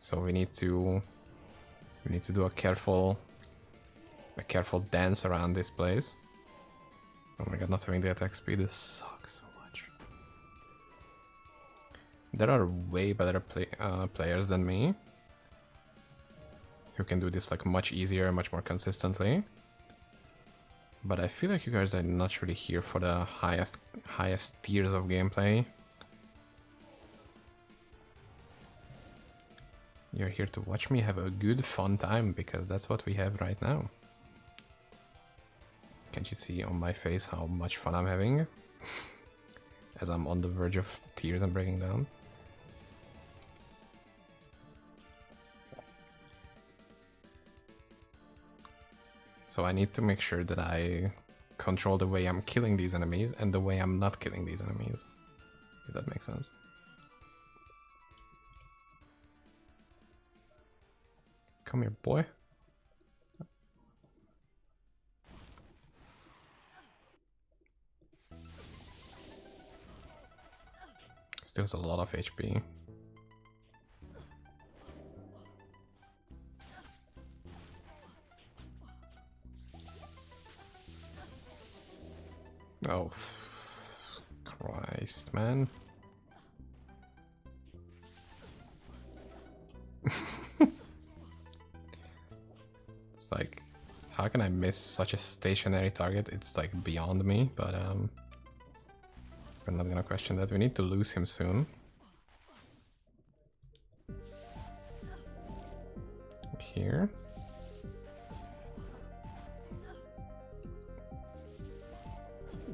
So we need to do a careful dance around this place. Oh my god, not having the attack speed, this sucks so much. There are way better players than me who can do this like much easier, much more consistently. But I feel like you guys are not really here for the highest tiers of gameplay. You're here to watch me have a good fun time, because that's what we have right now. Can't you see on my face how much fun I'm having? As I'm on the verge of tears and breaking down. So I need to make sure that I control the way I'm killing these enemies and the way I'm not killing these enemies. If that makes sense. Come here, boy. Still has a lot of HP. Oh, Christ, man. It's like, how can I miss such a stationary target? It's like beyond me, but we're not gonna question that. We need to lose him soon. Here.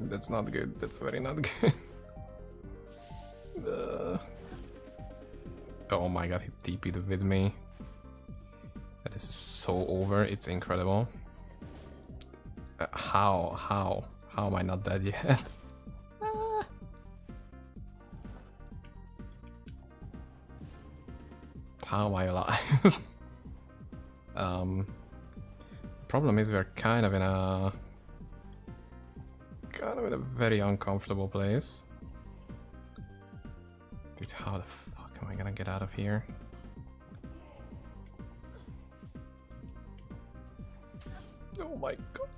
That's not good. That's very not good. Oh my god, he TP'd with me. That is so over. It's incredible. How am I not dead yet? How am I alive? Problem is we're kind of in a very uncomfortable place. Dude, how the fuck am I gonna get out of here? Oh my god.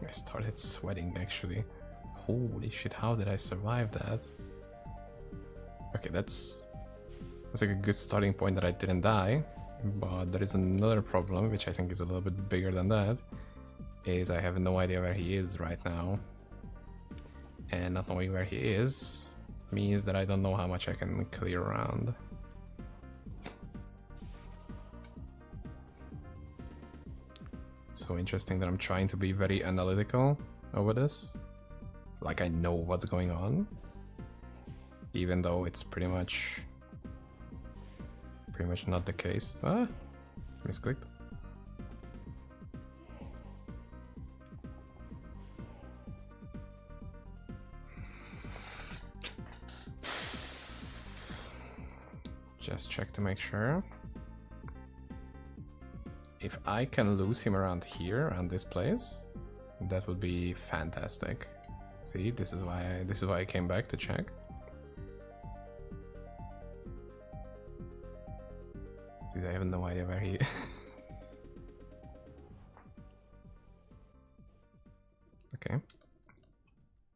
I started sweating actually. Holy shit, how did I survive that? Okay, that's like a good starting point that I didn't die, but there is another problem, which I think is a little bit bigger than that, is I have no idea where he is right now. And not knowing where he is means that I don't know how much I can clear around. So interesting that I'm trying to be very analytical over this. Like I know what's going on. Even though it's pretty much not the case. Ah, misclicked. Just check to make sure. If I can lose him around here, around this place, that would be fantastic. See, this is why I came back to check. Dude, I have no idea where he... Okay.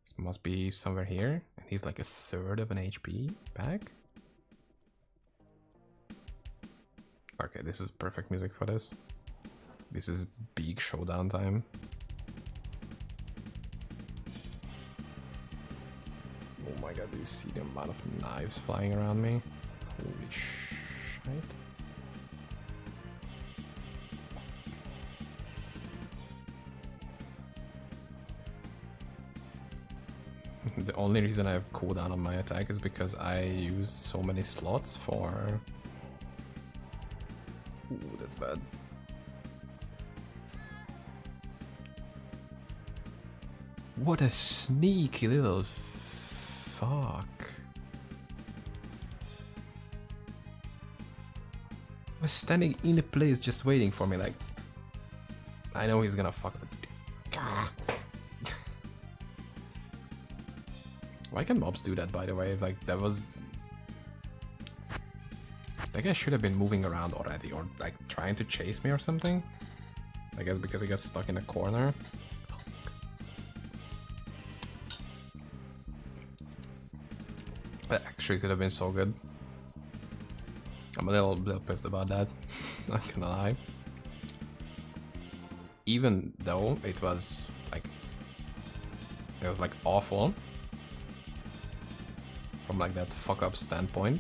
This must be somewhere here. And he's like a third of an HP back. Okay, this is perfect music for this. This is big showdown time. Oh my god, do you see the amount of knives flying around me? Holy shit. The only reason I have cooldown on my attack is because I use so many slots for... Ooh, that's bad. What a sneaky little fuck. I was standing in a place just waiting for me, like... I know he's gonna fuck with it. Why can mobs do that, by the way? Like, that was... That guy should have been moving around already, or like trying to chase me or something. I guess because he got stuck in a corner. That actually could have been so good. I'm a little pissed about that, not gonna lie. Even though it was like awful from like that fuck up standpoint.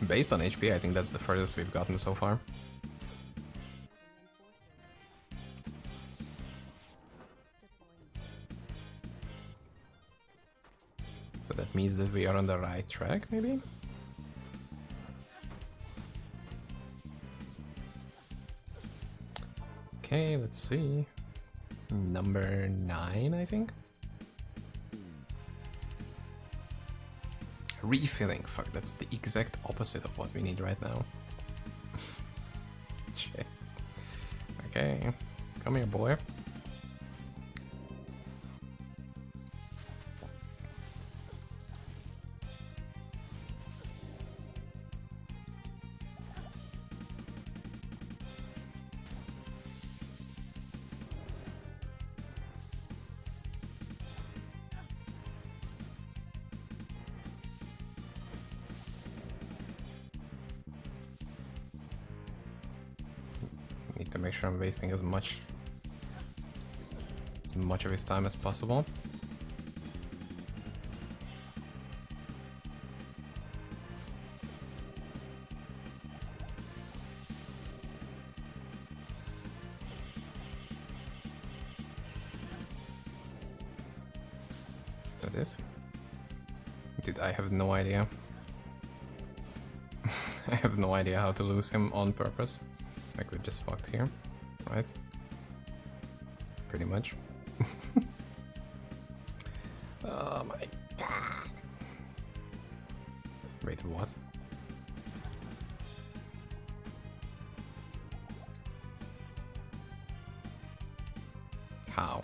Based on HP, I think that's the furthest we've gotten so far. So that means that we are on the right track, maybe? Okay, let's see. Number 9, I think. Refilling. Fuck, that's the exact opposite of what we need right now. Shit. Okay, come here, boy. Need to make sure I'm wasting as much of his time as possible. So this. I have no idea. I have no idea how to lose him on purpose. Like we just fucked here, right? Pretty much. Oh my god. Wait, what? How?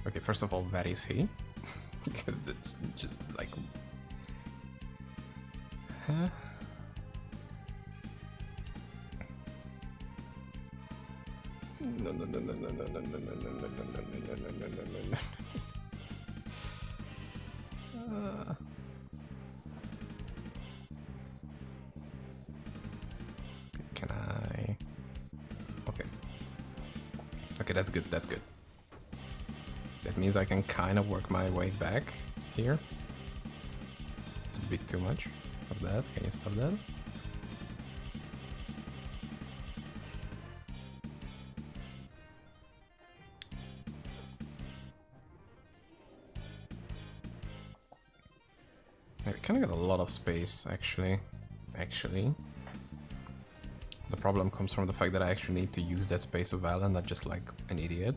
Okay, first of all, where is he? Because that's just like... Huh? No, no, no, no, no, no, no, no, no, no, no, no, no, no, no, no. Can I? Okay. Okay, that's good. That's good. That means I can kind of work my way back here. It's a bit too much of that. Can you stop that? I kind of got a lot of space, actually. The problem comes from the fact that I actually need to use that space well and not just like an idiot.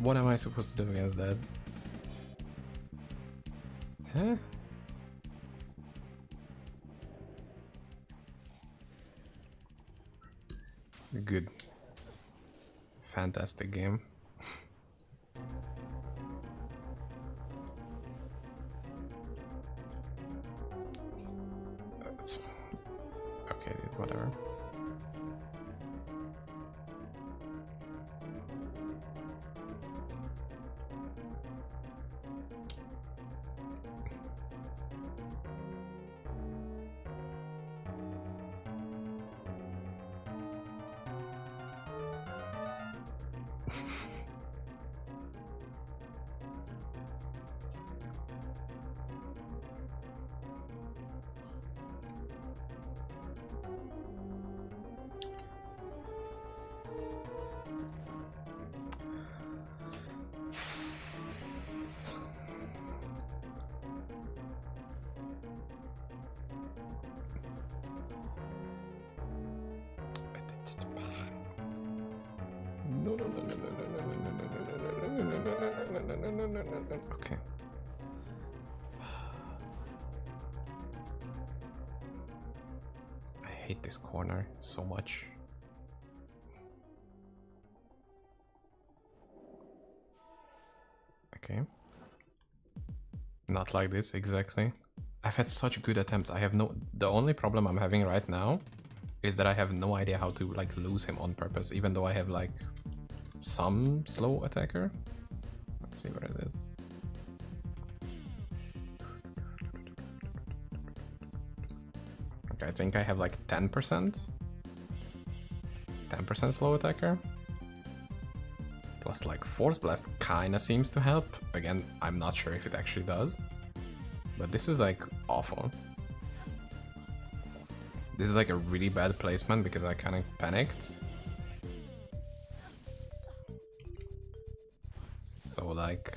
What am I supposed to do against that? Huh? Good. Fantastic game. Okay, dude, whatever. Okay. I hate this corner so much. Okay. Not like this, exactly. I've had such good attempts. I have no... The only problem I'm having right now is that I have no idea how to, like, lose him on purpose, even though I have, like, some slow attacker. Let's see what it is. Okay, I think I have, like, 10%. 10% slow attacker. Plus, like, Force Blast kinda seems to help. Again, I'm not sure if it actually does. But this is, like, awful. This is, like, a really bad placement because I kinda panicked. So, like,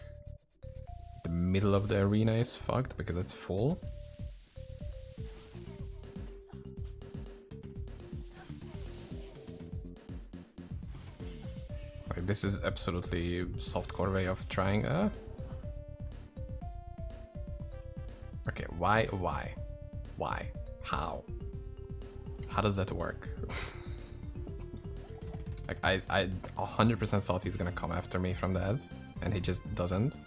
the middle of the arena is fucked because it's full. Like, this is absolutely softcore way of trying. Okay, why? How? How does that work? Like, I 100% thought he's gonna come after me from that, and he just doesn't.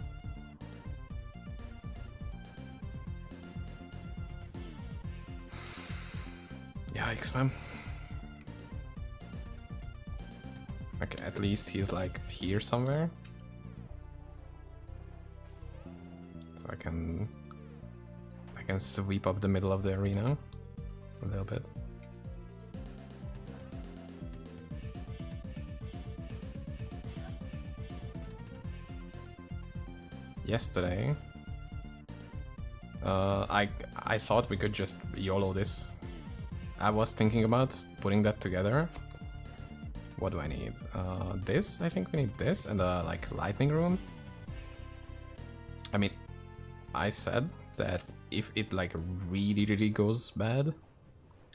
Yikes, man. Okay, at least he's like here somewhere. So I can sweep up the middle of the arena a little bit. Yesterday, I thought we could just YOLO this. I was thinking about putting that together. What do I need? This? I think we need this and like lightning rune. I mean, I said that if it like really goes bad,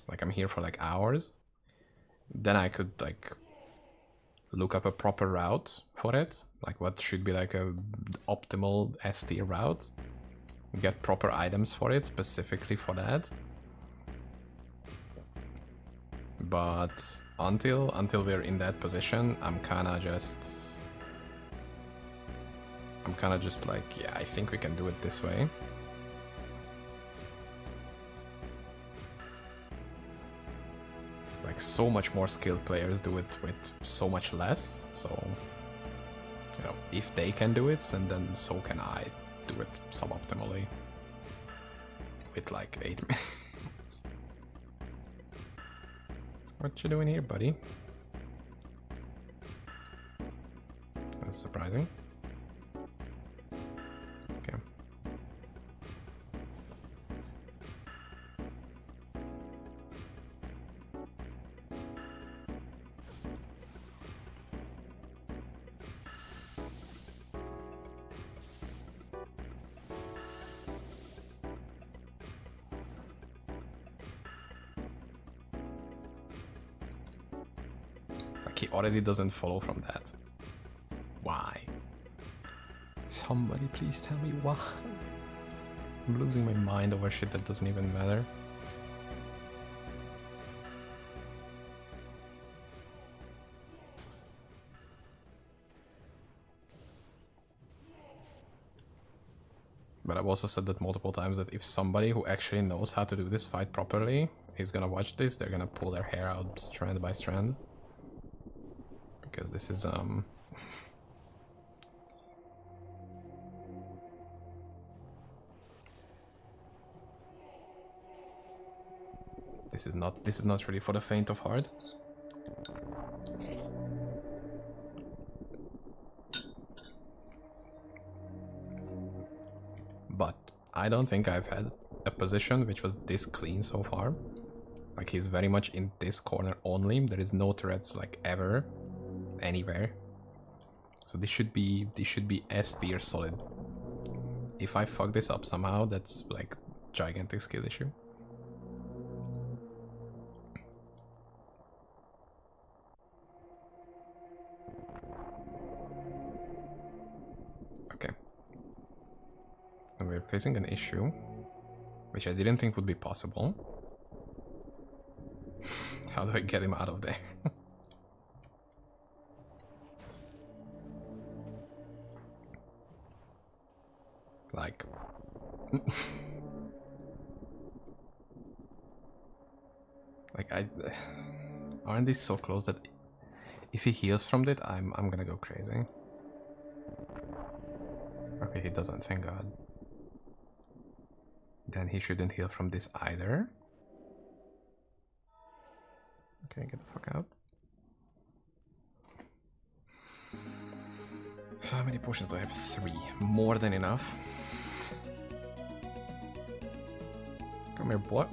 like I'm here for like hours, then I could like look up a proper route for it, like what should be like a optimal S tier route, get proper items for it specifically for that. But until we're in that position, I'm kinda just like, yeah, I think we can do it this way. Like, so much more skilled players do it with so much less, so, you know, if they can do it, then so can I do it suboptimally with like 8 minutes. What you doing here, buddy? That's surprising. Okay. Like, he already doesn't follow from that. Why? Somebody please tell me why. I'm losing my mind over shit that doesn't even matter. But I've also said that multiple times that if somebody who actually knows how to do this fight properly is gonna watch this, they're gonna pull their hair out strand by strand. Because this is this is not really for the faint of heart. But I don't think I've had a position which was this clean so far. Like, he's very much in this corner only. There is no turrets like ever anywhere. So this should be S tier solid. If I fuck this up somehow, that's like gigantic skill issue. Okay. facing an issue, which I didn't think would be possible. How do I get him out of there? Like... like, aren't these so close that if he heals from it, I'm gonna go crazy. Okay, he doesn't, thank God. Then he shouldn't heal from this either. Okay, get the fuck out. How many potions do I have? 3. More than enough. Come here, boy.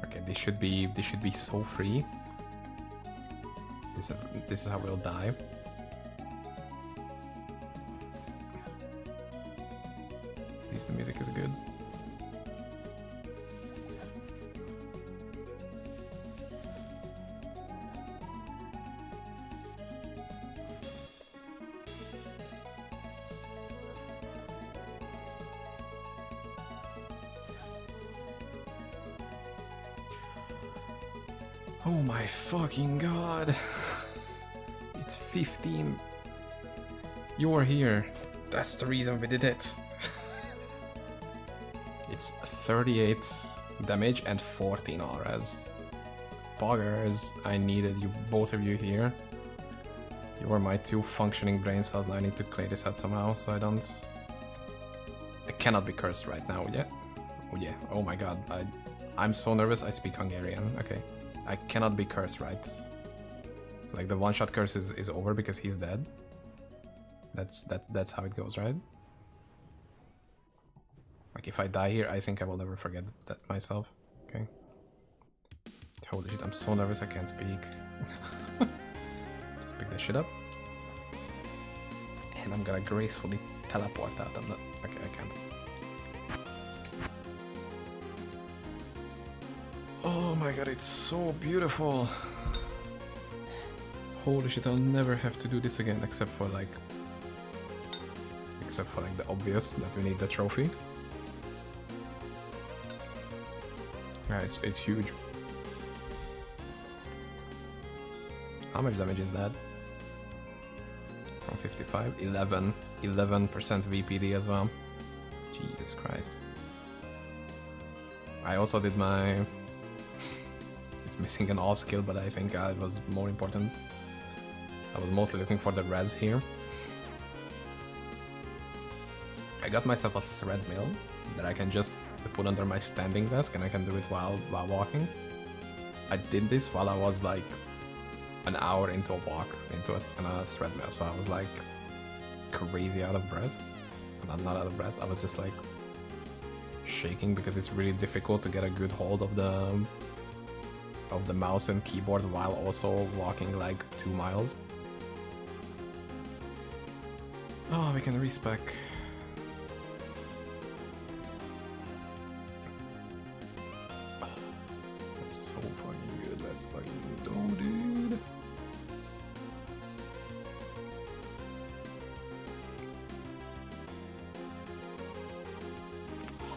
Okay, this should be so free. This is how we'll die. At least the music is good. Oh my fucking God. It's 15. You were here. That's the reason we did it. It's 38 damage and 14 auras. Buggers, I needed you, both of you here. You were my 2 functioning brain cells. I need to clear this out somehow so I don't... I cannot be cursed right now, yeah? Oh yeah, oh my God. I'm so nervous I speak Hungarian, okay. I cannot be cursed, right? Like the one-shot curse is over because he's dead. That's how it goes, right? Like if I die here, I think I will never forget that myself. Okay. Holy shit, I'm so nervous I can't speak. Just pick this shit up. And I'm gonna gracefully teleport out. I'm not... Okay, I can't. Oh my God, it's so beautiful. Holy shit, I'll never have to do this again except for like the obvious that we need the trophy. Yeah, it's huge. How much damage is that? From 55? 11% VPD as well. Jesus Christ. I also did my... It's missing an all skill, but I think it was more important. I was mostly looking for the res here. I got myself a thread mill that I can just put under my standing desk and I can do it while walking. I did this while I was like an hour into a walk, into a thread mill, so I was like crazy out of breath. Not out of breath, I was just like shaking because it's really difficult to get a good hold of the mouse and keyboard while also walking like 2 miles. Oh, we can respec. Oh, that's so fucking good. Let's fucking do, dude.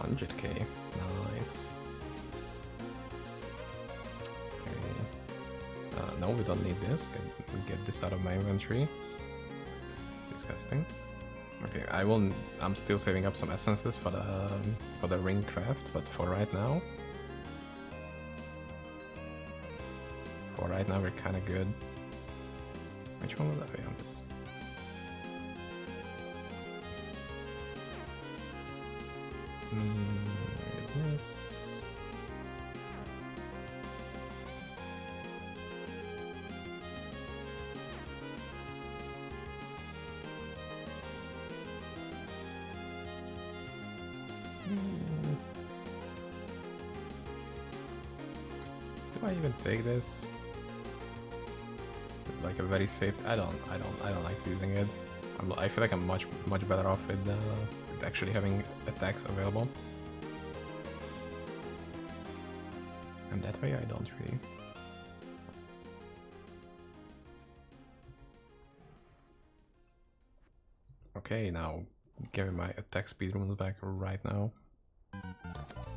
$100K. Nice. No, we don't need this. Get this out of my inventory. Disgusting. Okay, I'm still saving up some essences for the ring craft, but for right now, we're kind of good. Which one was that? Oh, yeah, this. This. Do I even take this? It's like a very safe. I don't like using it. I feel like I'm much better off with actually having attacks available. And that way I don't really. Okay, now give me my attack speed runes back right now.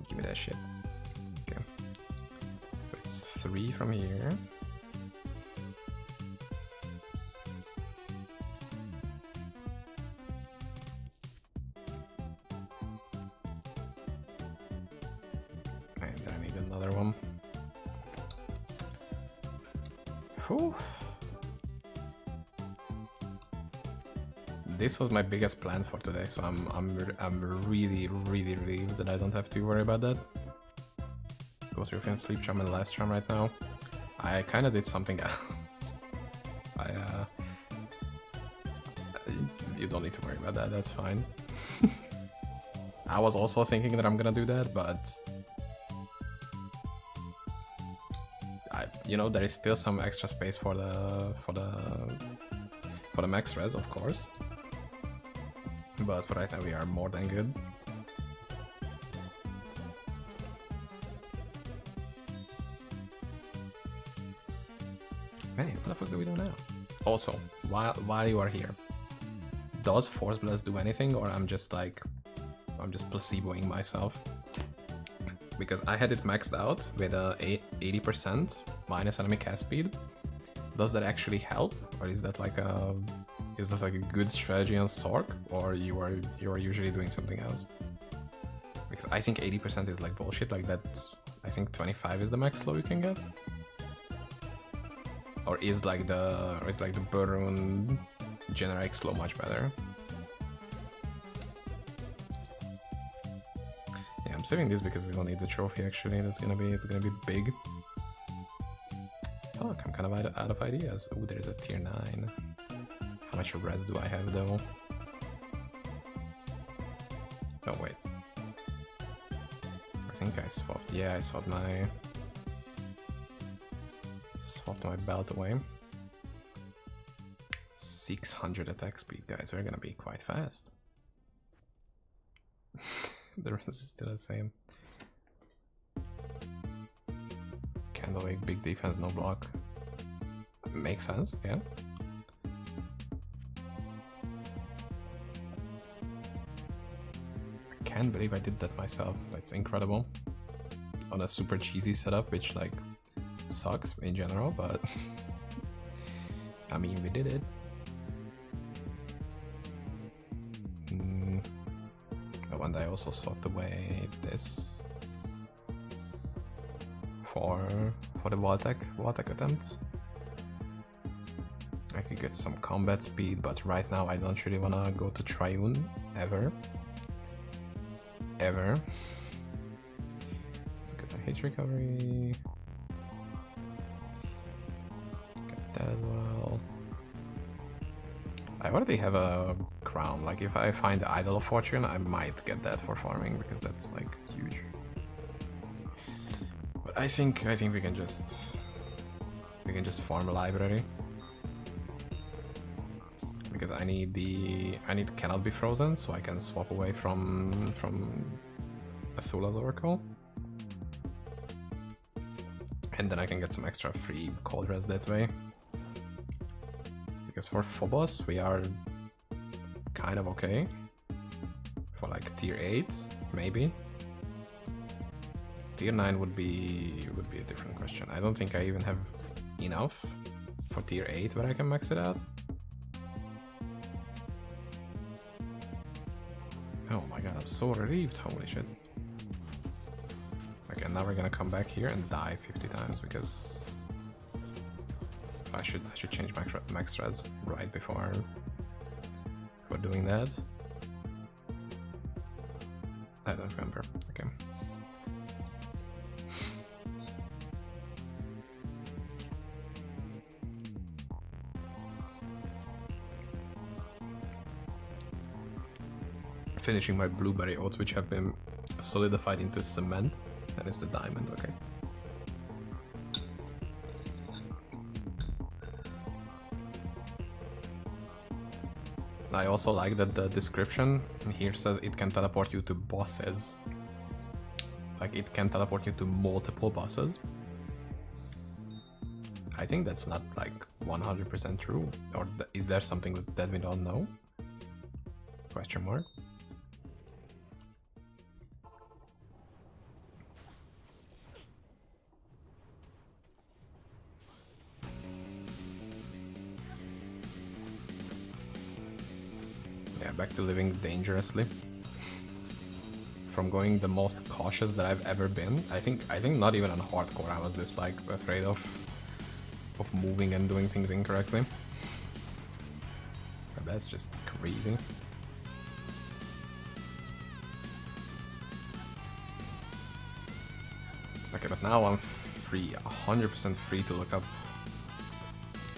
Give me that shit. Okay. So it's 3 from here. And then I need another one. Whew. This was my biggest plan for today, so I'm really relieved that I don't have to worry about that. Because we can sleep charm and last charm right now. I kind of did something else. You don't need to worry about that. That's fine. I was also thinking that I'm gonna do that, but you know, there is still some extra space for the max res, of course. But for right now, we are more than good. Man, what the fuck do we do now? Also, while you are here, does Force Blast do anything, or I'm just placeboing myself? Because I had it maxed out with a 80% minus enemy cast speed. Does that actually help, or is that like a good strategy on SORC, or you are usually doing something else? Because I think 80% is like bullshit. Like that, I think 25 is the max slow you can get. Or is like the Burn generic slow much better? Yeah, I'm saving this because we don't need the trophy actually. It's gonna be big. Fuck, I'm kind of out of ideas. Oh, there's a tier 9. How much res do I have though? Oh wait. I think I swapped. Yeah, I swapped my belt away. 600 attack speed, guys. We're gonna be quite fast. The rest is still the same. Candlewake, big defense, no block. Makes sense, yeah. I can't believe I did that myself. That's incredible. On a super cheesy setup, which like sucks in general, but I mean, we did it. Oh, and I also swapped away this for the wall attack attempts. I could get some combat speed, but right now I don't really wanna go to Triune ever. Let's get a hit recovery. Get that as well. I already have a crown. Like if I find the Idol of Fortune, I might get that for farming because that's like huge. But I think we can just farm a library. Because I need cannot be frozen, so I can swap away from Athula's Oracle. And then I can get some extra free cold res that way. Because for Phobos we are kind of okay. For like tier 8, maybe. Tier 9 would be a different question. I don't think I even have enough for tier 8 where I can max it out. Oh my god, I'm so relieved, holy shit. Okay, now we're gonna come back here and die 50 times because I should change max res right before doing that. I don't remember. Okay. Finishing my blueberry oats, which have been solidified into cement. That is the diamond, okay. I also like that the description here says it can teleport you to bosses. Like it can teleport you to multiple bosses. I think that's not like 100% true, or is there something that we don't know? Question mark. Yeah, back to living dangerously. From going the most cautious that I've ever been. I think not even on hardcore I was this like afraid of moving and doing things incorrectly. But that's just crazy. Okay, but now I'm free, 100% free to look up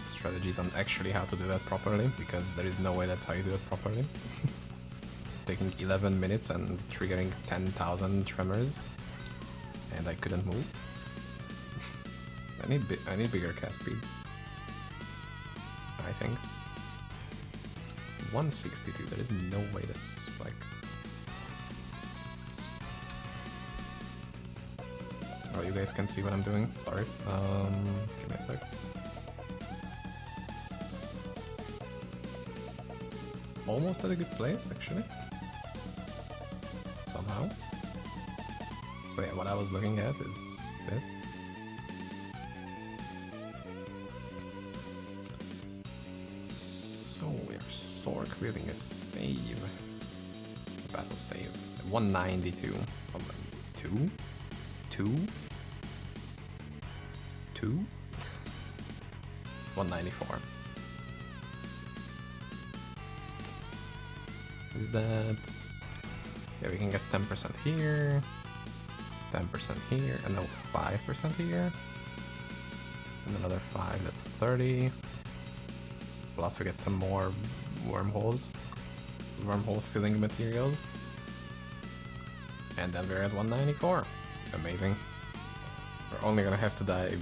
strategies on actually how to do that properly, because there is no way that's how you do it properly. Taking 11 minutes and triggering 10,000 tremors, and I couldn't move. I need bigger cast speed, I think. 162, there is no way that's like... Oh, you guys can see what I'm doing, sorry. Give me a sec. It's almost at a good place, actually. Somehow. So yeah, what I was looking at is this. So we're SORC wielding a stave. Battle stave. 192. Oh, 2? 2? 2? 194. Is that... Yeah, we can get 10% here, 10% here, and now 5% here. And another 5, that's 30. Plus we get some more wormholes, wormhole filling materials. And then we're at 194. Amazing. We're only gonna have to die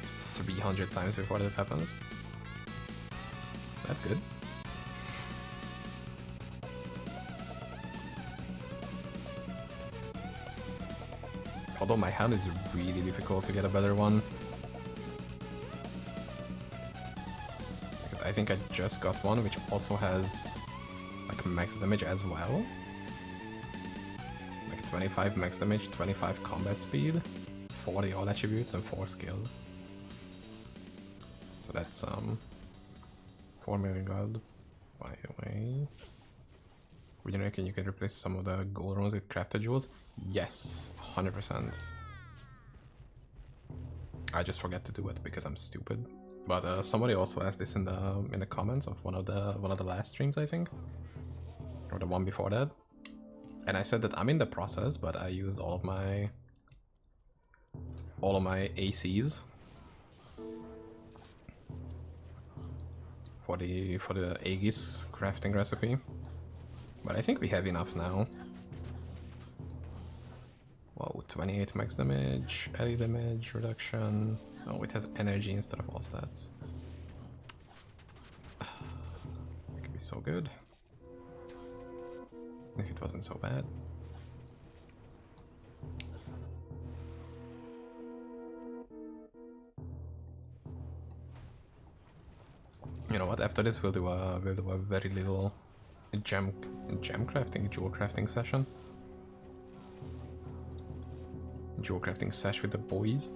300 times before this happens. That's good. Although my hand is really difficult to get a better one. Because I think I just got one which also has like max damage as well. Like 25 max damage, 25 combat speed, 40 all attributes and 4 skills. So that's 4 million gold. By the way. Would you reckon you can replace some of the gold runes with crafted jewels? Yes, 100%. I just forget to do it because I'm stupid. But somebody also asked this in the comments of one of the last streams, I think, or the one before that. And I said that I'm in the process, but I used all of my ACs for the Aegis crafting recipe. But I think we have enough now. Whoa, 28 max damage, AD damage reduction. Oh, it has energy instead of all stats. It could be so good. If it wasn't so bad. You know what? After this, we'll do a very little gem crafting, jewel crafting session. Jewel crafting sesh with the boys.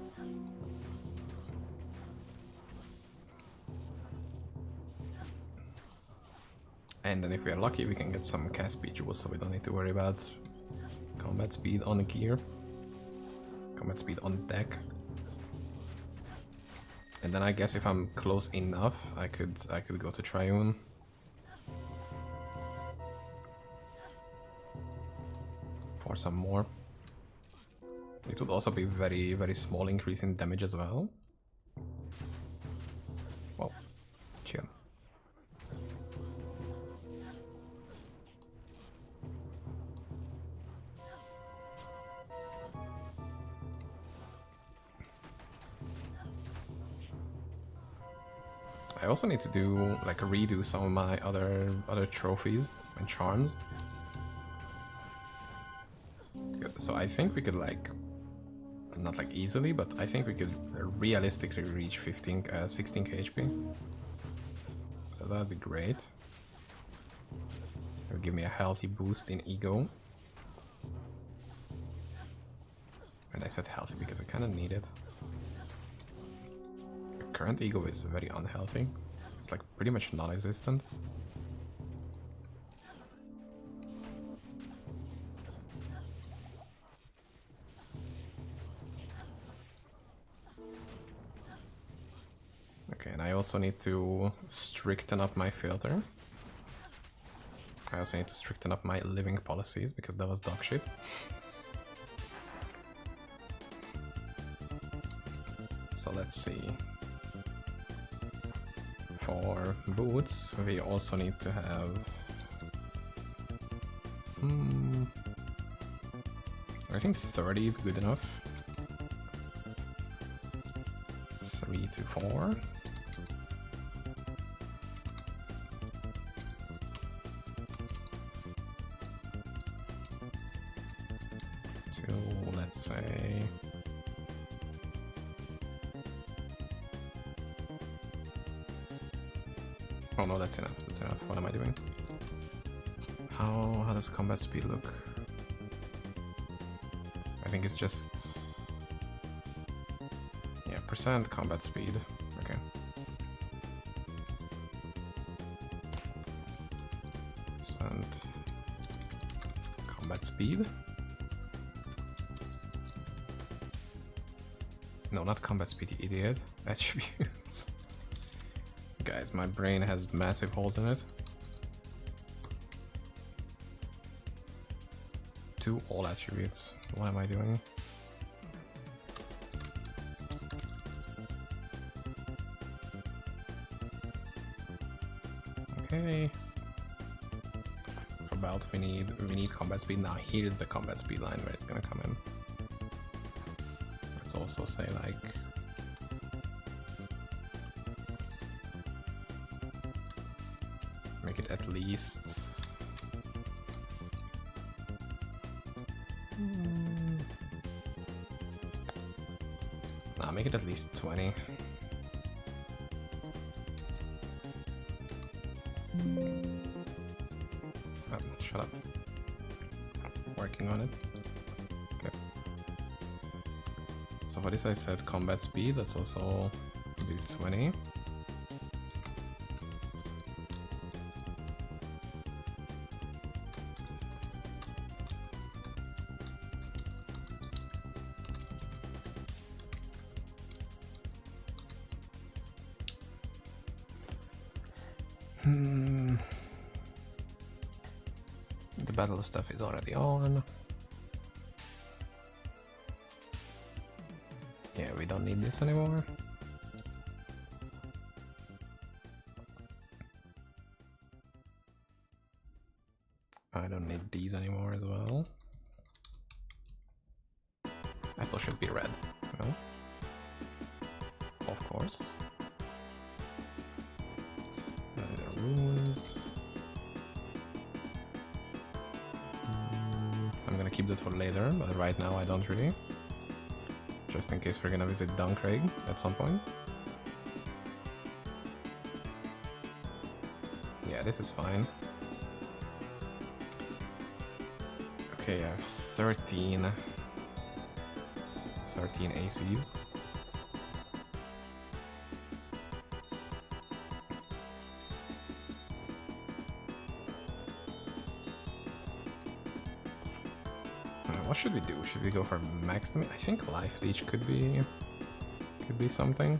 And then if we are lucky, we can get some cast speed jewels, so we don't need to worry about combat speed on gear, combat speed on deck. And then I guess if I'm close enough, I could go to Triune. For some more. It would also be very small increase in damage as well. Well, chill. I also need to do like redo some of my other trophies and charms. So I think we could like, not like easily, but I think we could realistically reach 16k HP. So that'd be great. It'll give me a healthy boost in ego. And I said healthy because I kind of need it. Current ego is very unhealthy. It's like pretty much non-existent. Okay, and I also need to stricten up my filter. I also need to stricten up my living policies because that was dog shit. So let's see. For boots, we also need to have... I think 30 is good enough. 3 to 4. Let's say... Oh no, that's enough, that's enough. What am I doing? How does combat speed look? I think it's just... yeah, percent combat speed. Okay. Percent combat speed. No, not combat speed, you idiot. Attributes. Guys, my brain has massive holes in it. To all attributes. What am I doing? Okay. For belt we need combat speed. Now here's the combat speed line where it's gonna come in. Let's also say like make it at least nah, make it at least 20. Oh, shut up. Working on it. Okay. So for this I said combat speed, let's also do 20. The battle stuff is already on. Yeah, we don't need this anymore. I don't need these anymore as well. Apple should be red, no? Of course. Runes. I'm gonna keep that for later, but right now I don't really. Just in case we're gonna visit Duncraig at some point. Yeah, this is fine. Okay, I have 13 ACs. What should we do? Should we go for max damage? I think life leech could be something.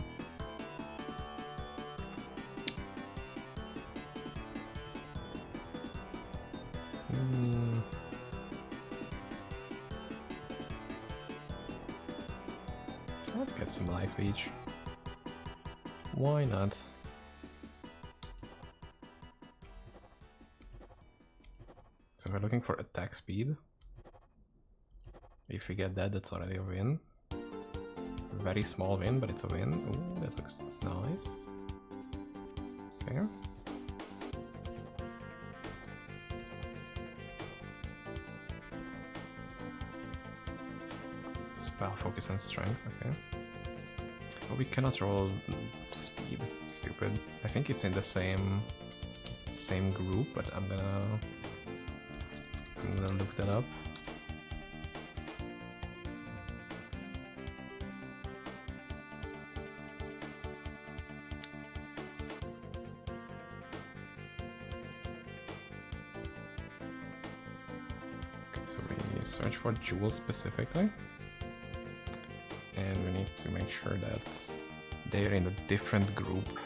Let's get some life leech. Why not? So we're looking for attack speed. If we get that, that's already a win. Very small win, but it's a win. Ooh, that looks nice. Fair. Spell, focus, and strength, okay. But we cannot roll speed. Stupid. I think it's in the same group, but I'm gonna I'm gonna look that up. So we search for jewels specifically, and we need to make sure that they're in a different group.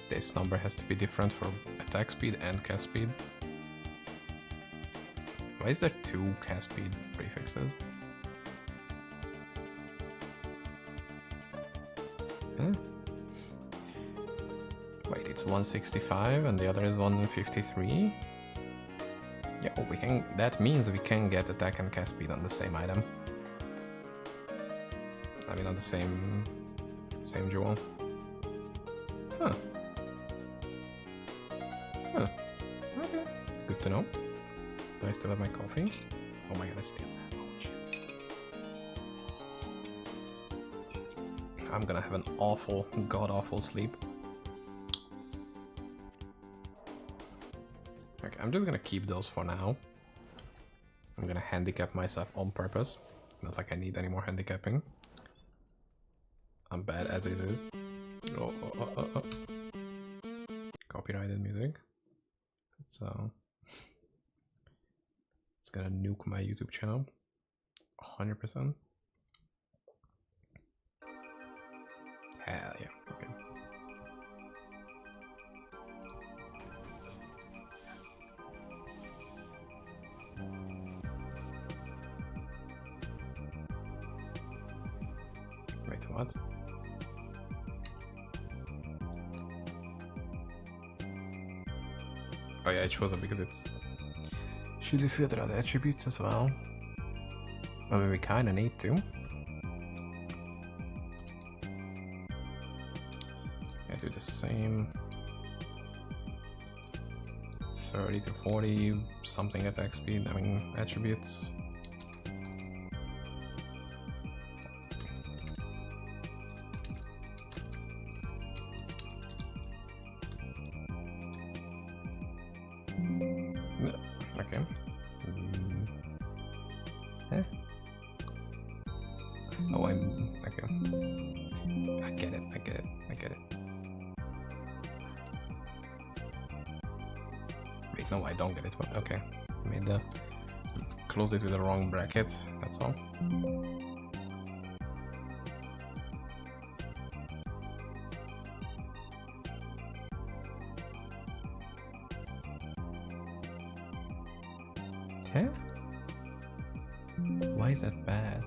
This number has to be different for attack speed and cast speed. Why is there 2 cast speed prefixes? Huh? Wait, it's 165 and the other is 153? Yeah, oh, we can. That means we can get attack and cast speed on the same item. I mean, on the same jewel. Huh. Huh. Okay. Good to know. Do I still have my coffee? Oh my god, I still have. Oh shit. I'm gonna have an awful, god-awful sleep. Okay, I'm just gonna keep those for now. I'm gonna handicap myself on purpose. Not like I need any more handicapping. I'm bad as it is. Oh. Copyrighted music. It's gonna nuke my YouTube channel. 100%. Hell yeah, okay. Wait, what? Oh yeah, it shows up because it's... Should we filter out attributes as well? I mean, we kinda need to. I do the same. 30 to 40, something attack speed, I mean, attributes. Okay. Eh? Oh, I'm... okay. I get it. Wait, no, I don't get it. Okay. Made the... closed it with the wrong bracket, that's all. Huh? Why is that bad?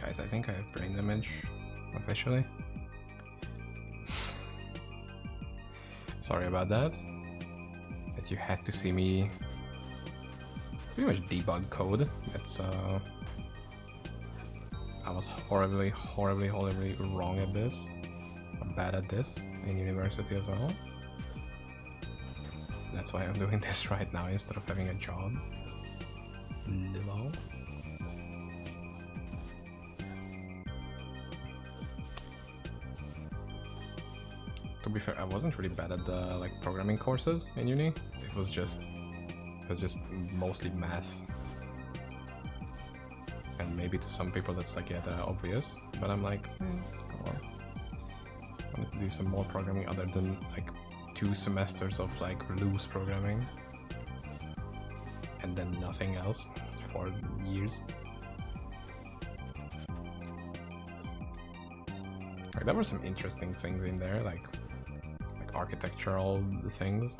Guys, I think I have brain damage, officially. Sorry about that. That you had to see me pretty much debug code. That's I was horribly wrong at this. I'm bad at this in university as well. That's why I'm doing this right now instead of having a job. Lol. To be fair, I wasn't really bad at the like programming courses in uni. It was just mostly math. And maybe to some people that's like, yeah, obvious, but I'm like, come on. I want to do some more programming other than like 2 semesters of like loose programming and then nothing else for years. Like, there were some interesting things in there, like architectural things,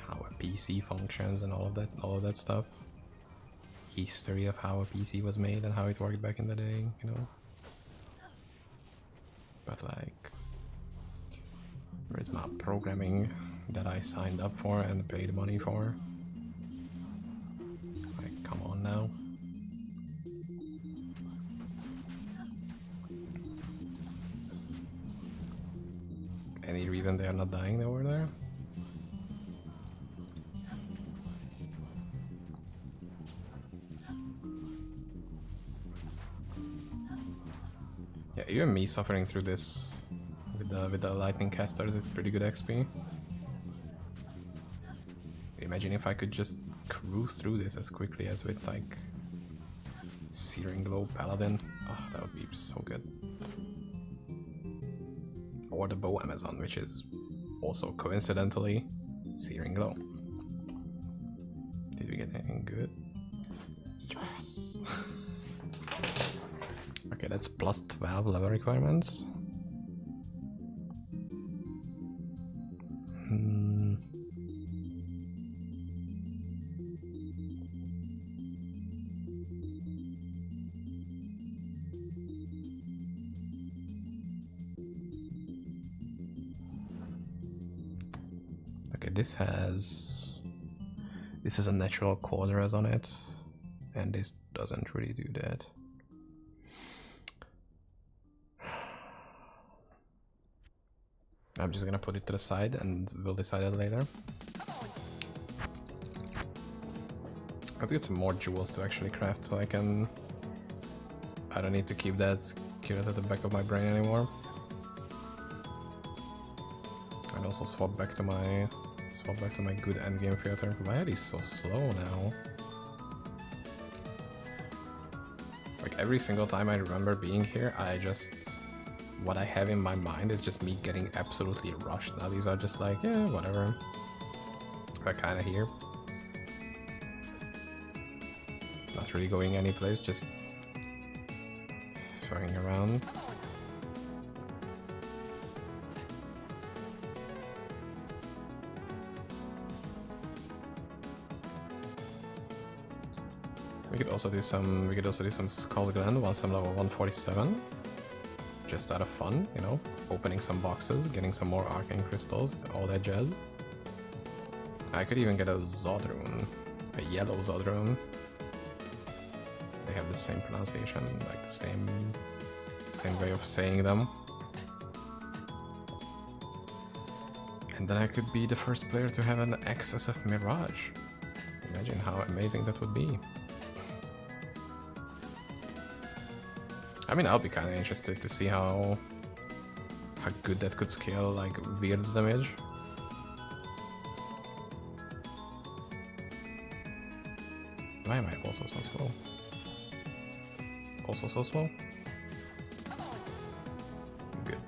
how a PC functions and all of that stuff. History of how a PC was made and how it worked back in the day, you know. But like, where's my programming that I signed up for and paid money for? Like, come on now. Any reason they are not dying over there? Even me suffering through this with the lightning casters is pretty good XP. Imagine if I could just cruise through this as quickly as with like Searing Glow Paladin. Oh, that would be so good. Or the Bow Amazon, which is also coincidentally Searing Glow. Did we get anything good? Yes! Okay, that's plus 12 level requirements. Okay, this is a natural quarters on it, and this doesn't really do that. I'm just gonna put it to the side and we'll decide it later. Let's get some more jewels to actually craft so I don't need to keep that at the back of my brain anymore. And also swap back to my good endgame filter. Why are these so slow now? Like every single time I remember being here, what I have in my mind is just me getting absolutely rushed. Now these are just like, yeah, whatever. We're kind of here. Not really going anyplace, just throwing around. We could also do some Skull's Glen once I'm level 147. Just out of fun, you know, opening some boxes, getting some more arcane crystals, all that jazz. I could even get a Zodrune, a yellow Zodrune. They have the same pronunciation, like the same way of saying them. And then I could be the first player to have an XSF Mirage. Imagine how amazing that would be. I mean, I'll be kind of interested to see how good that could scale, like, Weird's damage. Why am I also so slow? Also so slow? Good.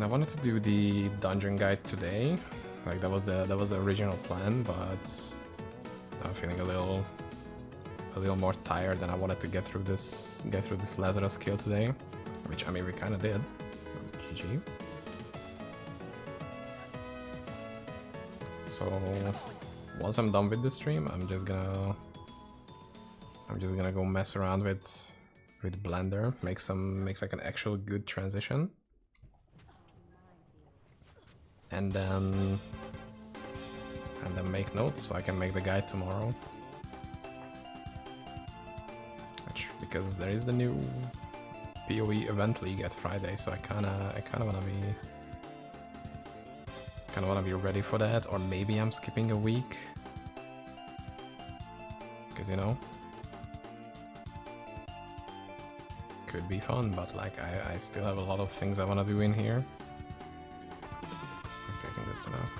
I wanted to do the dungeon guide today. Like that was the original plan, but I'm feeling a little more tired, and I wanted to get through this Lazarus kill today, which I mean we kind of did. It was GG. So once I'm done with the stream, I'm just gonna go mess around with Blender, make like an actual good transition. And then make notes so I can make the guide tomorrow. Because there is the new PoE event league at Friday, so I kinda wanna be ready for that, or maybe I'm skipping a week. Because you know, could be fun, but like I still have a lot of things I wanna do in here. I think that's enough.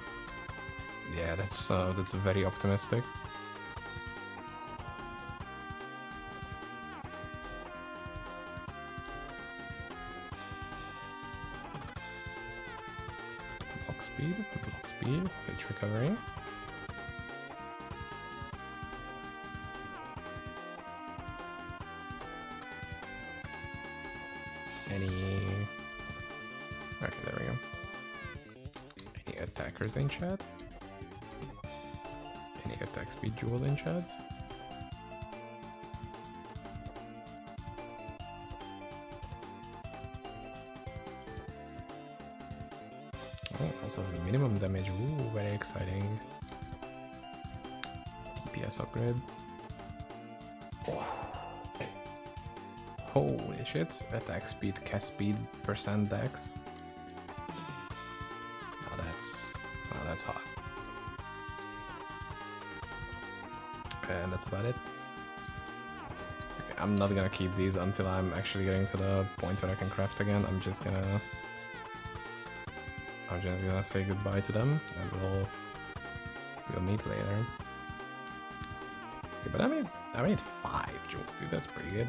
Yeah, that's very optimistic. Block speed, page recovery. Okay, there we go. Attackers in chat? Any attack speed jewels in chat? Oh, it also has minimum damage. Ooh, very exciting. DPS upgrade. Oh. Holy shit. Attack speed, cast speed, percent dex. That's hot. And that's about it. Okay, I'm not gonna keep these until I'm actually getting to the point where I can craft again. I'm just gonna say goodbye to them, and we'll meet later. Okay, but I made 5 jewels, dude. That's pretty good.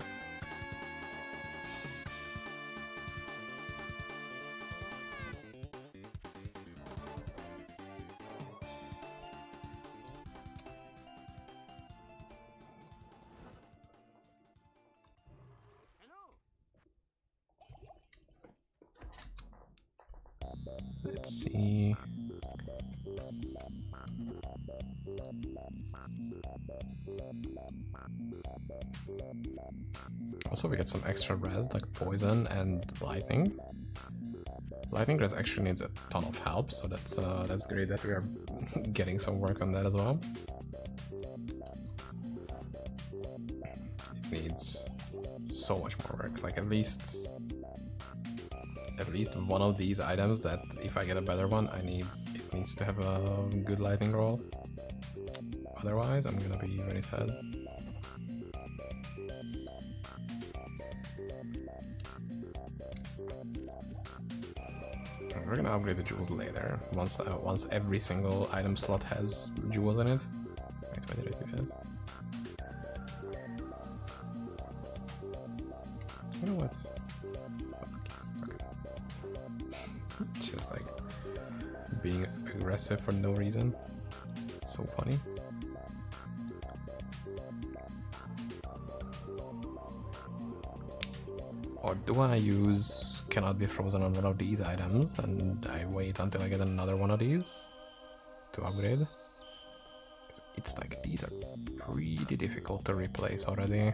Let's see. Also, we get some extra res like poison and lightning. Lightning res actually needs a ton of help, so that's great that we are getting some work on that as well. It needs so much more work, like at least one of these items that if I get a better one, it needs to have a good lightning roll. Otherwise, I'm gonna be very sad. We're gonna upgrade the jewels later, once every single item slot has jewels in it. Wait, why did I do that? You know what? Just like being aggressive for no reason. It's so funny. Or do I use cannot be frozen on one of these items and I wait until I get another one of these to upgrade? It's like these are pretty difficult to replace already.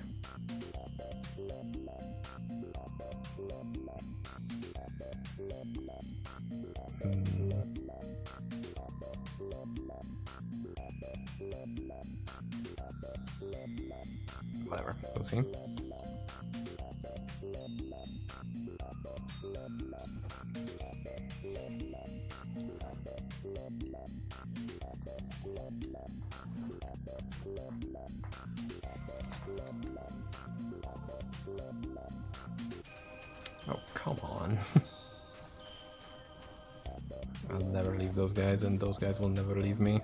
Whatever, we'll see. Oh, come on. I'll never leave those guys, and those guys will never leave me.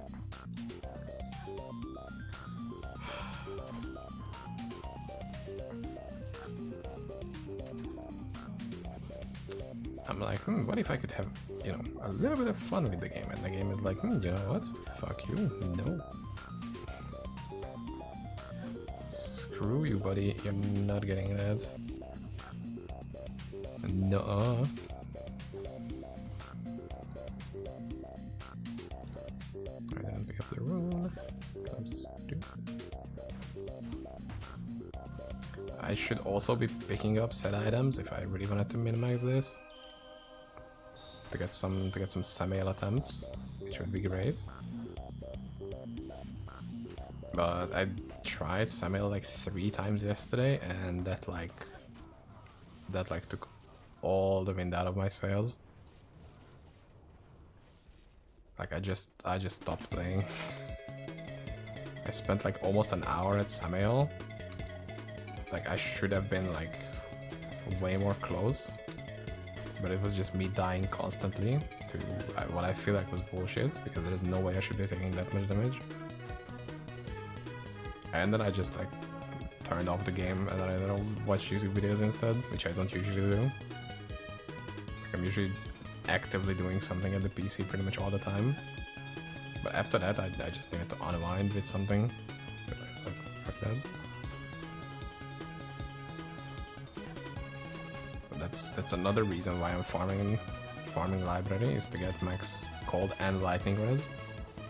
I'm like, what if I could have, you know, a little bit of fun with the game? And the game is like, you know what? Fuck you, no. Screw you, buddy, you're not getting that. No. I didn't pick up the rune. I'm stupid. I should also be picking up set items if I really wanted to minimize this. To get some semi-mail attempts, which would be great. But I tried semi-mail like 3 times yesterday, and that took all the wind out of my sails. Like I just stopped playing. I spent like almost an hour at semi-mail. Like I should have been like way more close. But it was just me dying constantly to what I feel like was bullshit, because there is no way I should be taking that much damage. And then I just like turned off the game and then I don't know, watch YouTube videos instead, which I don't usually do. Like I'm usually actively doing something at the PC pretty much all the time. But after that I just needed to unwind with something. But it's like, fuck that. That's another reason why I'm farming library, is to get max cold and lightning res.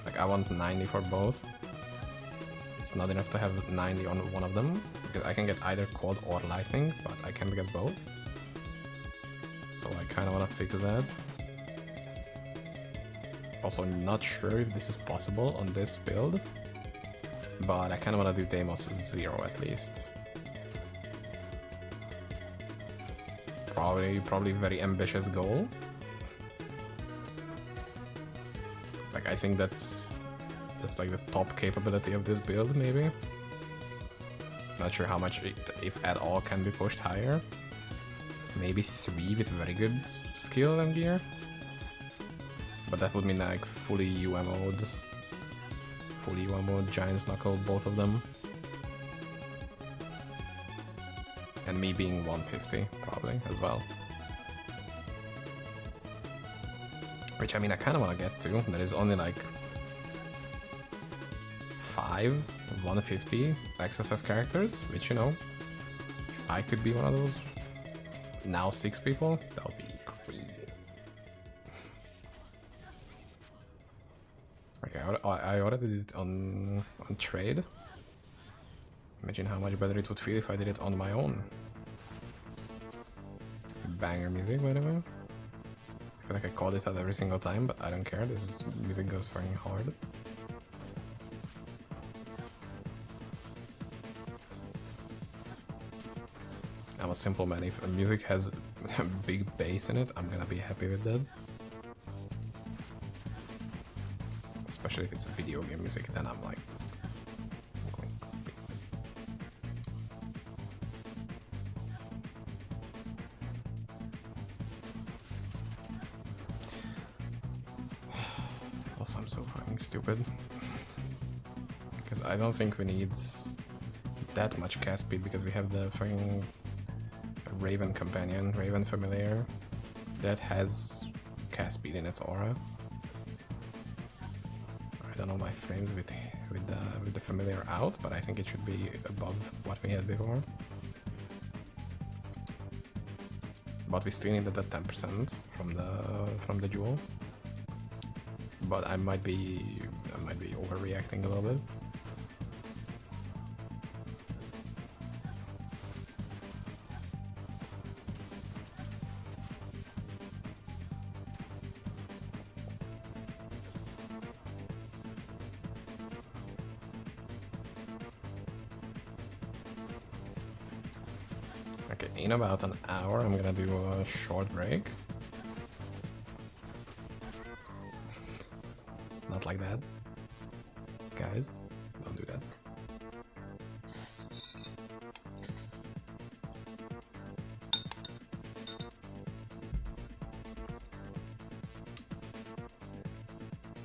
Like I want 90 for both. It's not enough to have 90 on one of them, because I can get either cold or lightning, but I can't get both. So I kind of want to fix that. Also, I'm not sure if this is possible on this build, but I kind of want to do Deimos 0 at least. Probably very ambitious goal. Like I think that's That's like the top capability of this build, maybe. Not sure how much, if at all, can be pushed higher. Maybe 3 with very good skill and gear. But that would mean like fully UMO'd. Fully UMO'd Giant's Knuckle, both of them. And me being 150, probably, as well. Which, I mean, I kind of want to get to. There is only like 5 150 XSF characters, which, you know, if I could be one of those now 6 people, that would be crazy. Okay, I already did it on trade. Imagine how much better it would feel if I did it on my own. Banger music, by the way. I feel like I call this out every single time, but I don't care. This music goes fucking hard. I'm a simple man. If music has a big bass in it, I'm gonna be happy with that. Especially if it's a video game music, then I'm like going crazy. Also, I'm so fucking stupid. Because I don't think we need that much cast speed because we have the fucking Raven companion, Raven familiar, that has cast speed in its aura. I don't know my frames with the familiar out, but I think it should be above what we had before. But we still needed that 10% from the jewel. But I might be overreacting a little bit. Okay, in about an hour I'm gonna do a short break. Not like that. Guys, don't do that.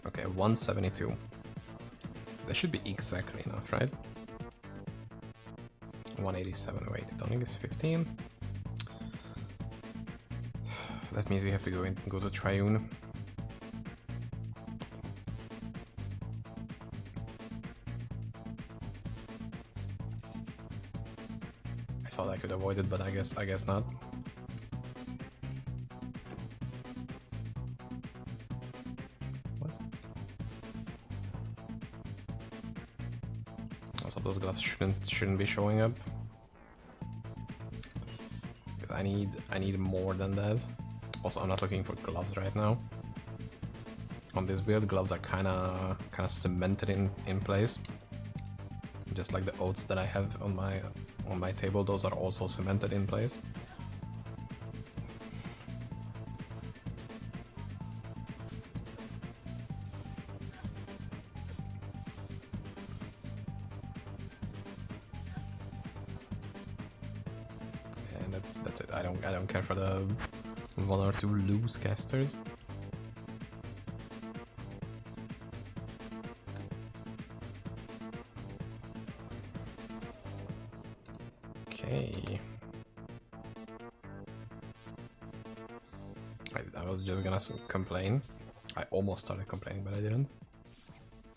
Okay, 172. That should be exactly enough, right? 187, wait, it only gives 15. That means we have to go to Triune. I thought I could avoid it, but I guess not. What? Also, those gloves shouldn't be showing up. Because I need more than that. Also, I'm not looking for gloves right now. On this build, gloves are kind of cemented in place. Just like the oats that I have on my table, those are also cemented in place. And that's it. I don't care for the 1 or 2 loose casters. Okay. I was just gonna complain. I almost started complaining, but I didn't.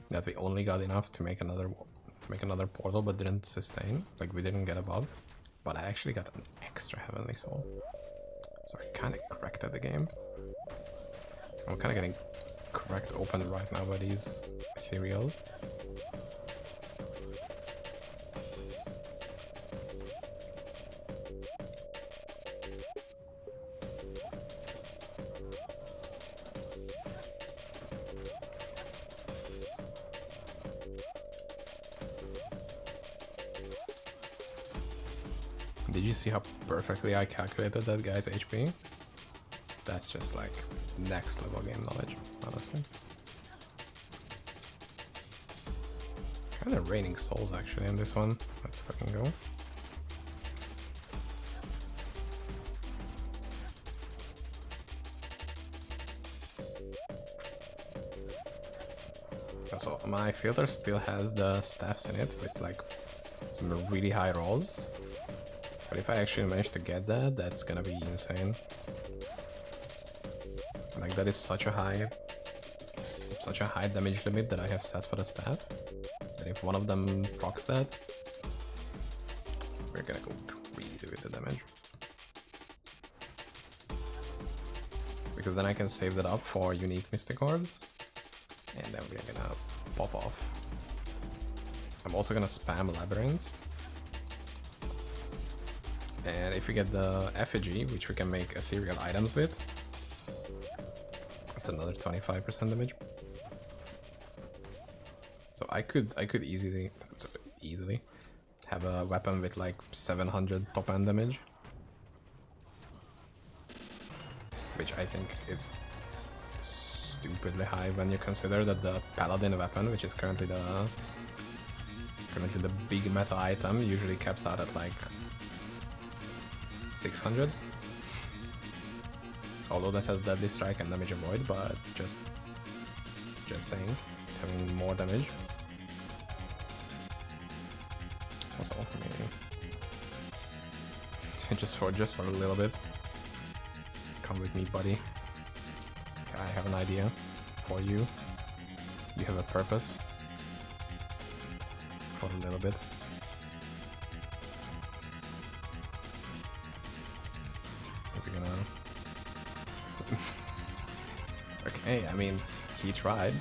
That we only got enough to make another portal, but didn't sustain. Like we didn't get above. But I actually got an extra Heavenly Soul. So I kind of cracked at the game. I'm kind of getting cracked open right now by these ethereals. Did you see how perfectly I calculated that guy's HP? That's just like next level game knowledge, honestly. Kind of raining souls actually in this one. Let's fucking go. So my filter still has the staffs in it with like some really high rolls. But if I actually manage to get that, that's gonna be insane. Like that is such a high damage limit that I have set for the staff. That if one of them procs that, we're gonna go crazy with the damage. Because then I can save that up for unique mystic orbs. And then we're gonna pop off. I'm also gonna spam labyrinths. And if we get the effigy, which we can make ethereal items with, that's another 25% damage. So I could easily have a weapon with like 700 top end damage, which I think is stupidly high when you consider that the paladin weapon, which is currently the big meta item, usually caps out at like 600. Although that has deadly strike and damage avoid, but just saying, having more damage. Also, maybe just for a little bit. Come with me, buddy. I have an idea for you. You have a purpose. For a little bit. Is he gonna... Okay, I mean, he tried.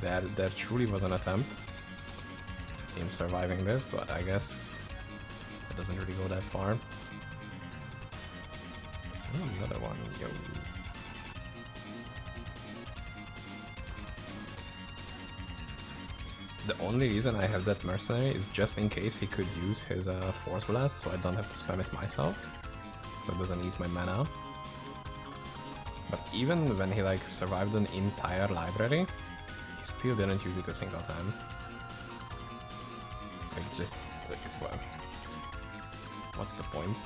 There truly was an attempt in surviving this, but I guess it doesn't really go that far. Oh, another one, yo. The only reason I have that mercenary is just in case he could use his force blast, so I don't have to spam it myself. So it doesn't eat my mana. But even when he like survived an entire library, he still didn't use it a single time. Like just like, well, what's the point?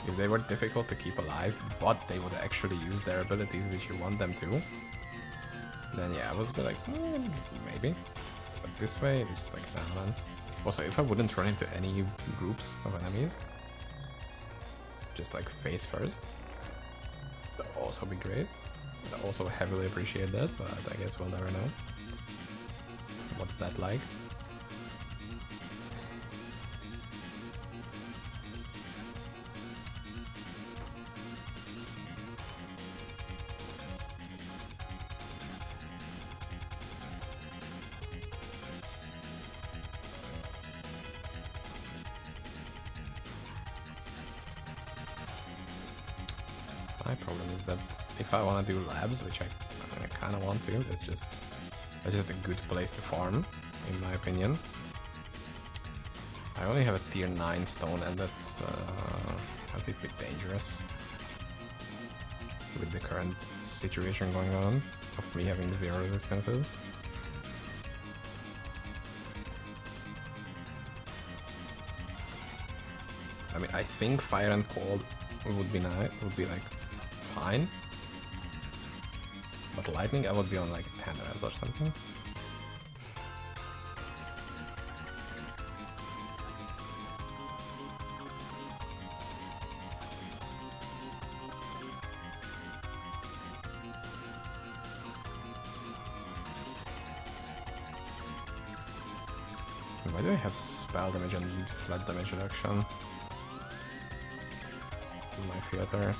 If they were difficult to keep alive, but they would actually use their abilities which you want them to, then yeah, I was a bit like, maybe. But this way, it's just like, nah, man. Also, if I wouldn't run into any groups of enemies, just like face first, that would also be great. I also heavily appreciate that, but I guess we'll never know. What's that like? My problem is that if I want to do labs, which I kind of want to, that's just a good place to farm, in my opinion. I only have a tier 9 stone, and that's a bit dangerous with the current situation going on of me having 0 resistances. I mean, I think fire and cold would be nice, would be like fine, but lightning I would be on like 10 res or something. Why do I have spell damage and flat damage reduction in my filter?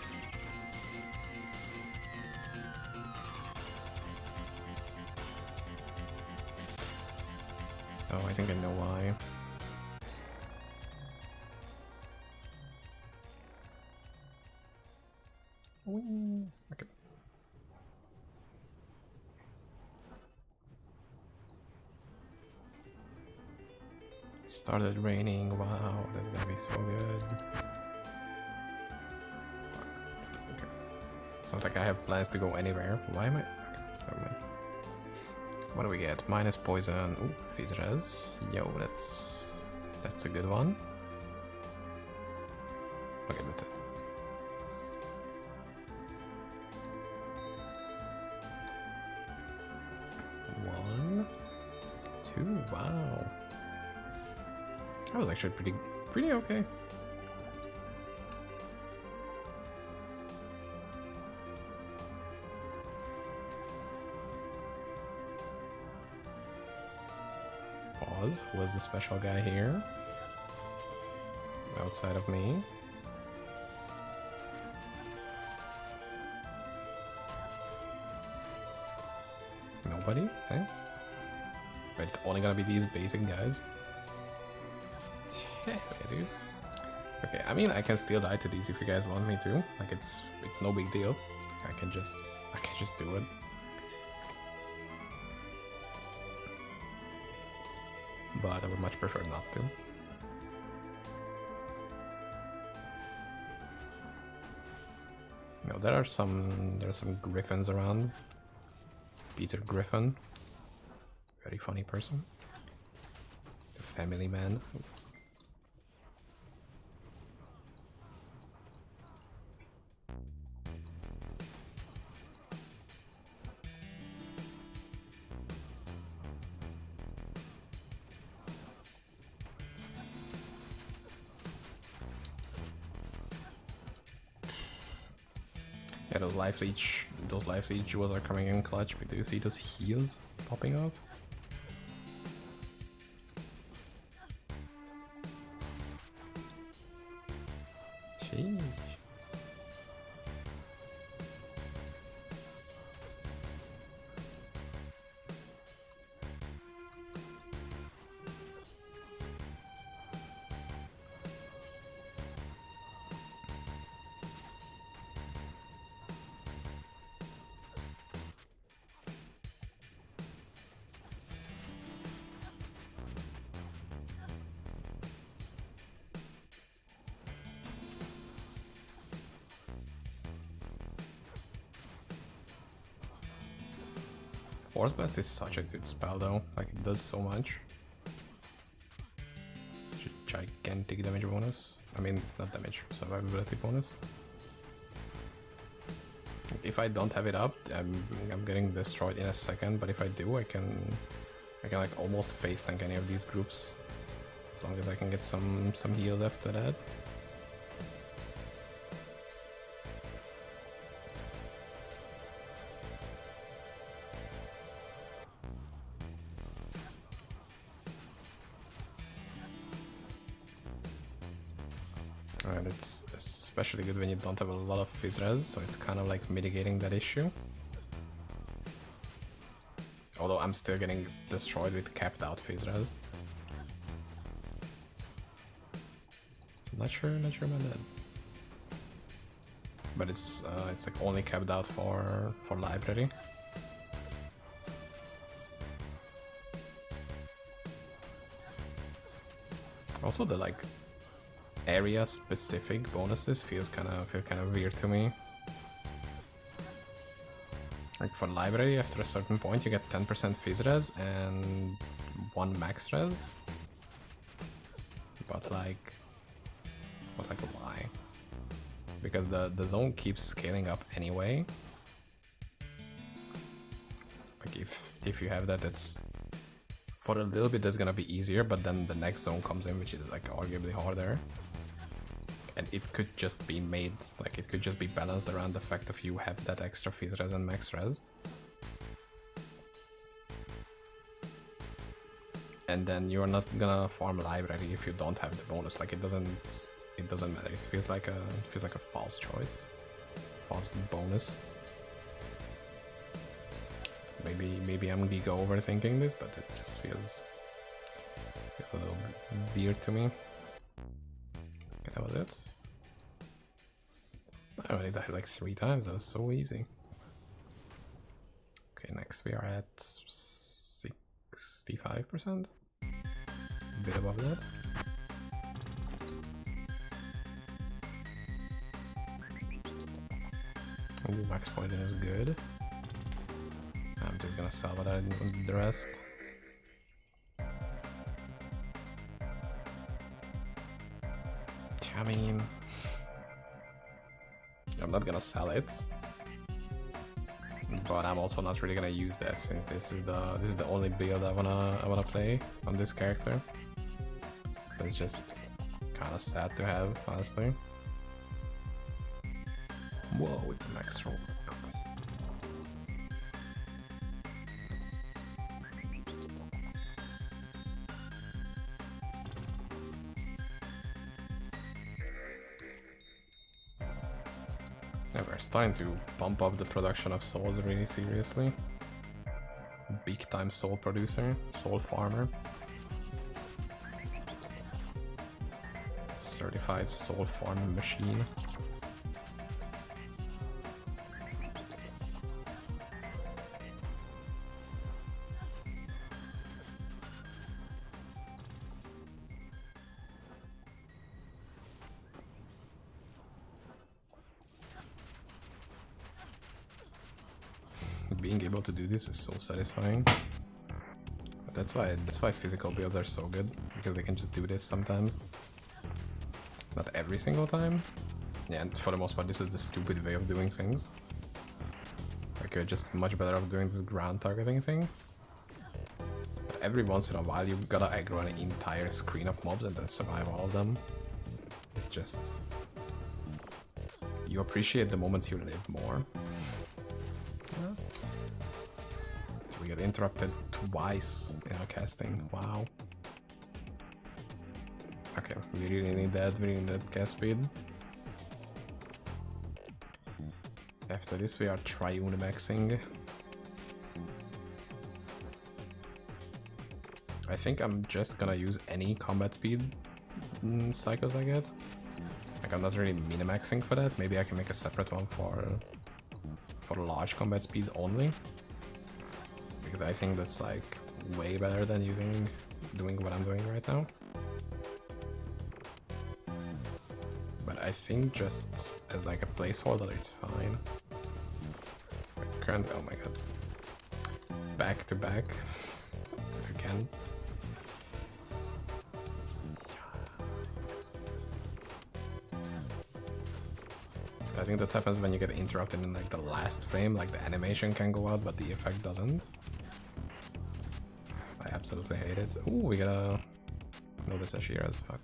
Oh, I think I know why. Okay. It started raining, wow, that's gonna be so good. Okay. Sounds like I have plans to go anywhere. Why am I? Okay, never mind. What do we get? Minus poison. Ooh, fizz res. Yo, that's a good one. Okay, that's it. One, two. Wow, that was actually pretty okay. Pause. Who was the special guy here? Outside of me. Nobody? Okay. But it's only gonna be these basic guys. Yeah, dude. Okay, I mean I can still die to these if you guys want me to. Like it's no big deal. I can just do it. But I would much prefer not to. No, there are some griffins around. Peter Griffin, very funny person. He's a family man. Yeah, those life leech jewels are coming in clutch, but do you see those heals popping off? Sheesh. Force Blast is such a good spell though, like it does so much. Such a gigantic damage bonus. I mean, not damage, survivability bonus. If I don't have it up, I'm getting destroyed in a second, but if I do, I can like almost face tank any of these groups. As long as I can get some heals after that. And it's especially good when you don't have a lot of fizz res, so it's kind of like mitigating that issue. Although I'm still getting destroyed with capped out fizz res. So not sure about that. But it's like only capped out for library. Also the like area specific bonuses feel kind of weird to me. Like for library, after a certain point you get 10% fizz res and 1 max res. But like why? Because the zone keeps scaling up anyway. Like if you have that, it's for a little bit that's gonna be easier, but then the next zone comes in, which is like arguably harder. And it could just be made, like it could just be balanced around the fact of you have that extra fizz res and max res. And then you're not gonna farm library if you don't have the bonus. Like it doesn't matter. It feels like a false choice, false bonus. Maybe I'm giga overthinking this, but it just feels a little bit weird to me. Okay, that was it. I only died like 3 times. That was so easy. Okay, next we are at 65%. A bit above that. Ooh, max poison is good. I'm just gonna sell what I do the rest. I mean, I'm not gonna sell it, but I'm also not really gonna use that since this is the only build I wanna play on this character. So it's just kind of sad to have, honestly. Whoa, it's a max roll. Yeah, we're starting to pump up the production of souls really seriously. Big time soul producer, soul farmer. Certified soul farming machine. Being able to do this is so satisfying. But that's why physical builds are so good, because they can just do this sometimes. Not every single time. Yeah, and for the most part this is the stupid way of doing things. Like you're just much better off doing this ground targeting thing. But every once in a while you gotta aggro an entire screen of mobs and then survive all of them. It's just... you appreciate the moments you live more. Yeah. So we get interrupted twice in our casting, wow. Okay, we really need that, cast speed. After this we are triune maxing. I think I'm just gonna use any combat speed cycles I get. Like I'm not really minimaxing for that, maybe I can make a separate one for large combat speeds only. Because I think that's like way better than doing what I'm doing right now. But I think just as like a placeholder it's fine. Current, oh my god. Back to back. Again. I think that happens when you get interrupted in like the last frame, like the animation can go out but the effect doesn't. I absolutely hate it. Ooh, we got a... no, that's Ashira as fuck.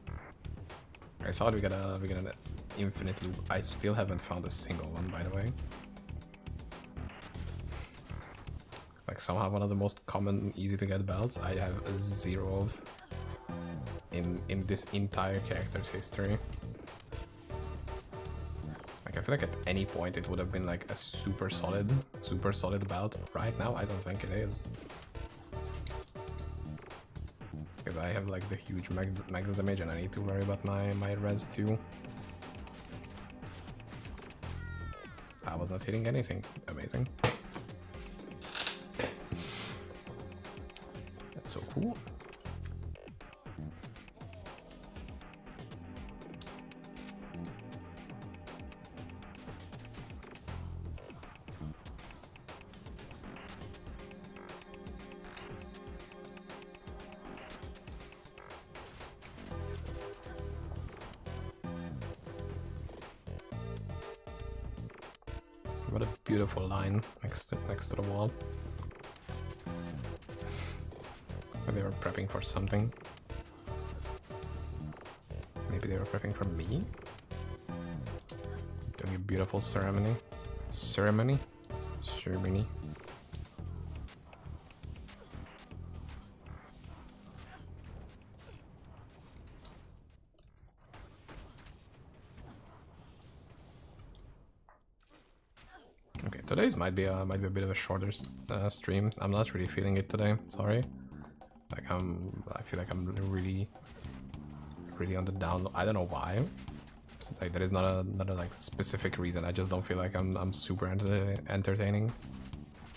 I thought we got an infinite loop. I still haven't found a single one, by the way. Like somehow one of the most common, easy to get belts I have a 0 of in this entire character's history. Like I feel like at any point it would have been like a super solid belt. Right now I don't think it is. Because I have like the huge max damage and I need to worry about my res too. I was not hitting anything. Amazing. That's so cool. What a beautiful line next to the wall. They were prepping for something. Maybe they were prepping for me? Doing a beautiful ceremony. Ceremony? Okay, today's might be a bit of a shorter stream. I'm not really feeling it today. Sorry. Like I feel like I'm really on the down. I don't know why. Like there is not a like specific reason. I just don't feel like I'm super entertaining.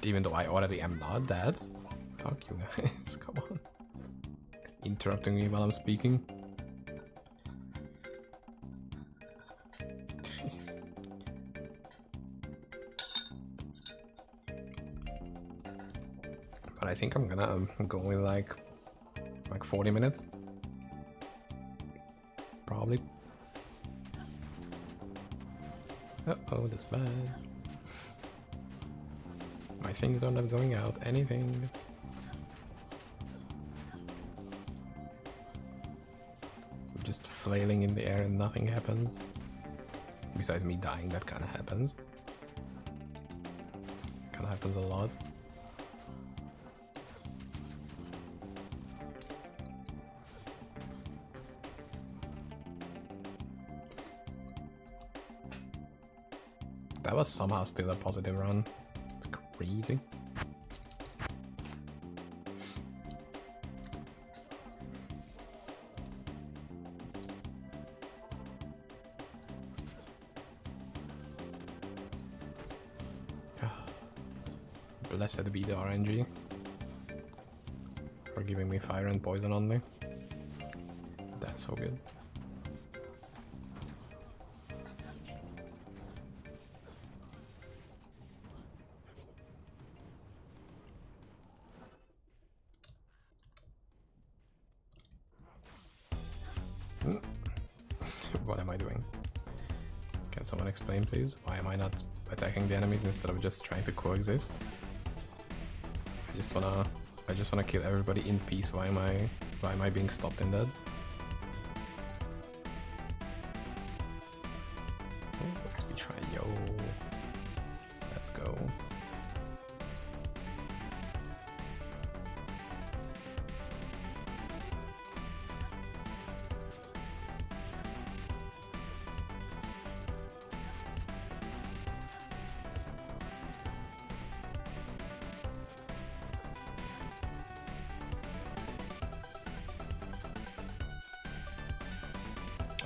Even though I already am not that. Fuck you guys. Come on. Interrupting me while I'm speaking. I think I'm gonna go with like 40 minutes. Probably. Uh-oh, that's bad. My things are not going out, anything. I'm just flailing in the air and nothing happens. Besides me dying, that kinda happens. Kinda happens a lot. That was somehow still a positive run. It's crazy. Blessed be the RNG for giving me fire and poison only. That's so good. What am I doing? Can someone explain, please? Why am I not attacking the enemies instead of just trying to coexist? I just wanna kill everybody in peace. Why am I being stopped in that? Oh, XP shrine, yo. Let's go.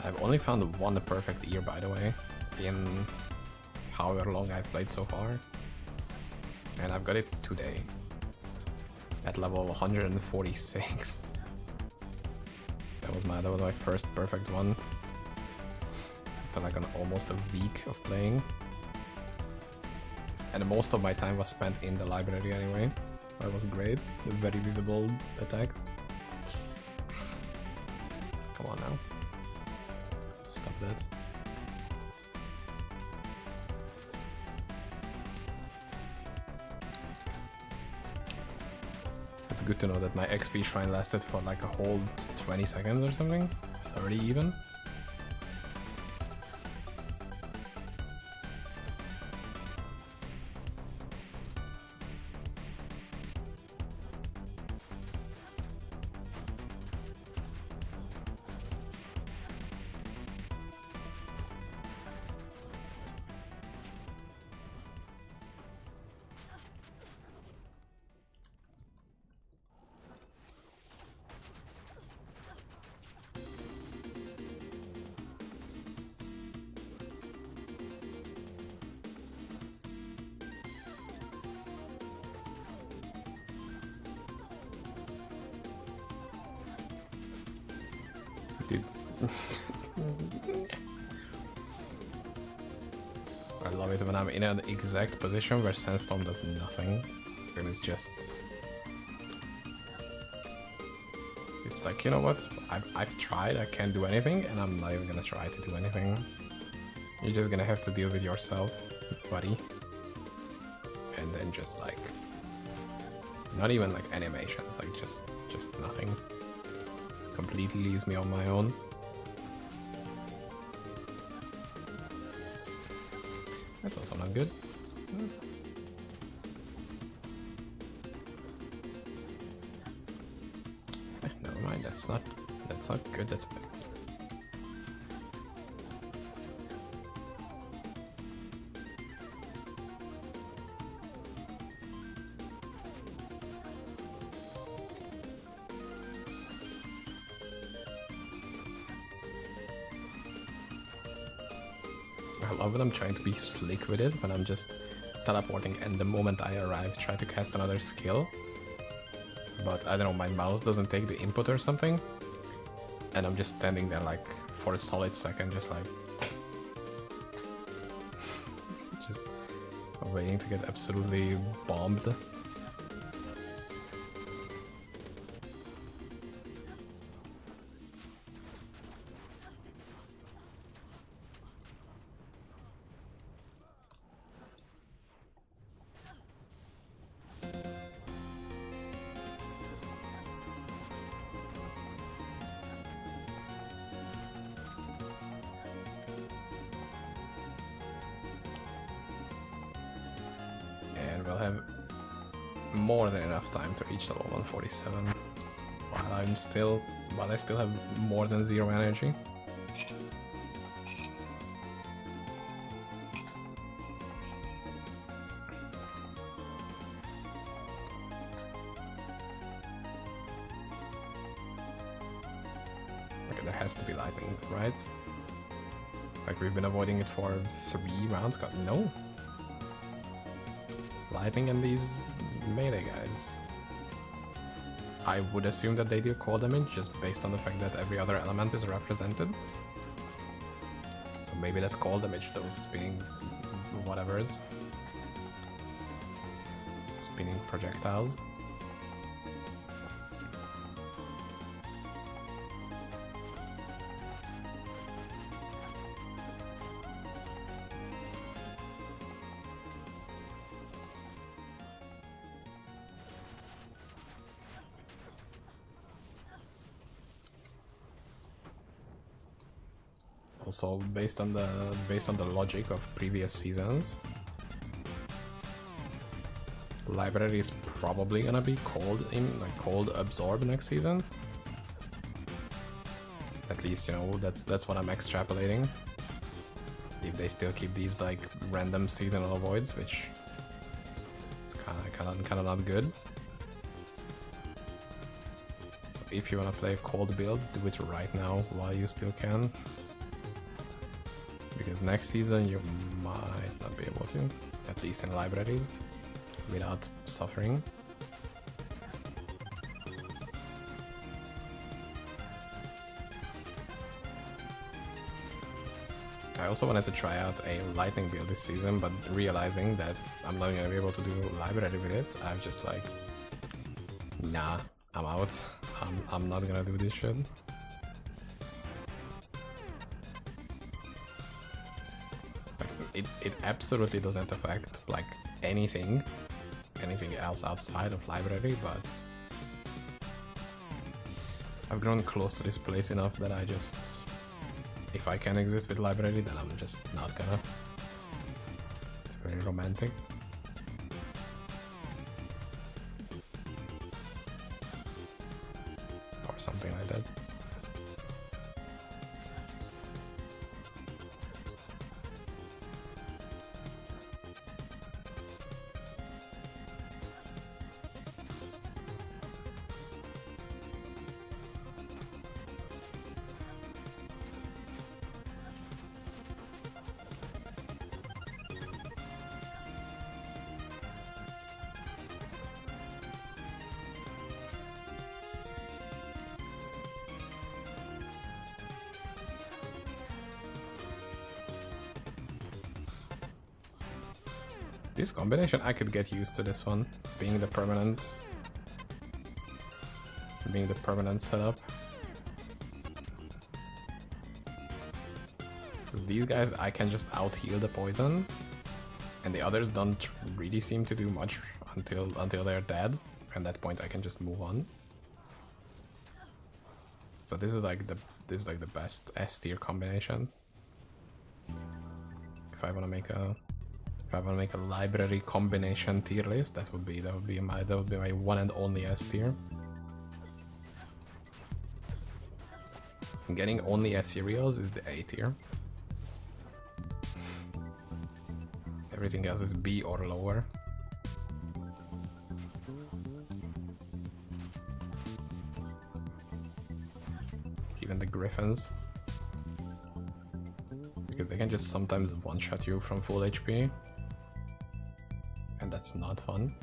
I've only found one perfect ear, by the way, in however long I've played so far. And I've got it today. At level 146. That was my first perfect one. After like almost a week of playing. And most of my time was spent in the library anyway. That was great. The very visible attacks. Come on now. Stop that. It's good to know that my XP shrine lasted for like a whole 20 seconds or something. 30 even. Dude. I love it when I'm in an exact position where Sandstorm does nothing. And it's just... It's like, you know what? I've tried, I can't do anything, and I'm not even gonna try to do anything. You're just gonna have to deal with yourself, buddy. And then just like... Not even like animations, like just nothing. Completely leaves me on my own. That's also not good. Never mind, that's not good, that's bad. I love when I'm trying to be slick with it, when I'm just teleporting and the moment I arrive try to cast another skill. But I don't know, my mouse doesn't take the input or something. And I'm just standing there like for a solid second, just like... just waiting to get absolutely bombed. have more than enough time to reach level 147 while I still have more than 0 energy. Okay, there has to be lightning, right? Like we've been avoiding it for 3 rounds. God, no. Lightning and these melee guys. I would assume that they deal cold damage just based on the fact that every other element is represented. So maybe that's cold damage, those spinning whatevers. Spinning projectiles. Also, based on the logic of previous seasons, library is probably gonna be cold absorb next season. At least, you know, that's what I'm extrapolating. If they still keep these like random seasonal voids, which it's kind of not good. So if you wanna play a cold build, do it right now while you still can. Because next season you might not be able to, at least in libraries, without suffering. I also wanted to try out a lightning build this season, but realizing that I'm not gonna be able to do library with it, I'm just like, nah, I'm out. I'm not gonna do this shit. It absolutely doesn't affect like anything else outside of library, but I've grown close to this place enough that I just, if I can exist with library, then I'm just not gonna. It's very romantic. Or something like that. This combination, I could get used to this one, being the permanent setup. Because these guys, I can just out-heal the poison, and the others don't really seem to do much until they're dead. At that point, I can just move on. So this is like the best S tier combination. If I wanna make a library combination tier list, that would be my one and only S tier. Getting only ethereals is the A tier. Everything else is B or lower. Even the griffins. Because they can just sometimes one-shot you from full HP. And that's not fun.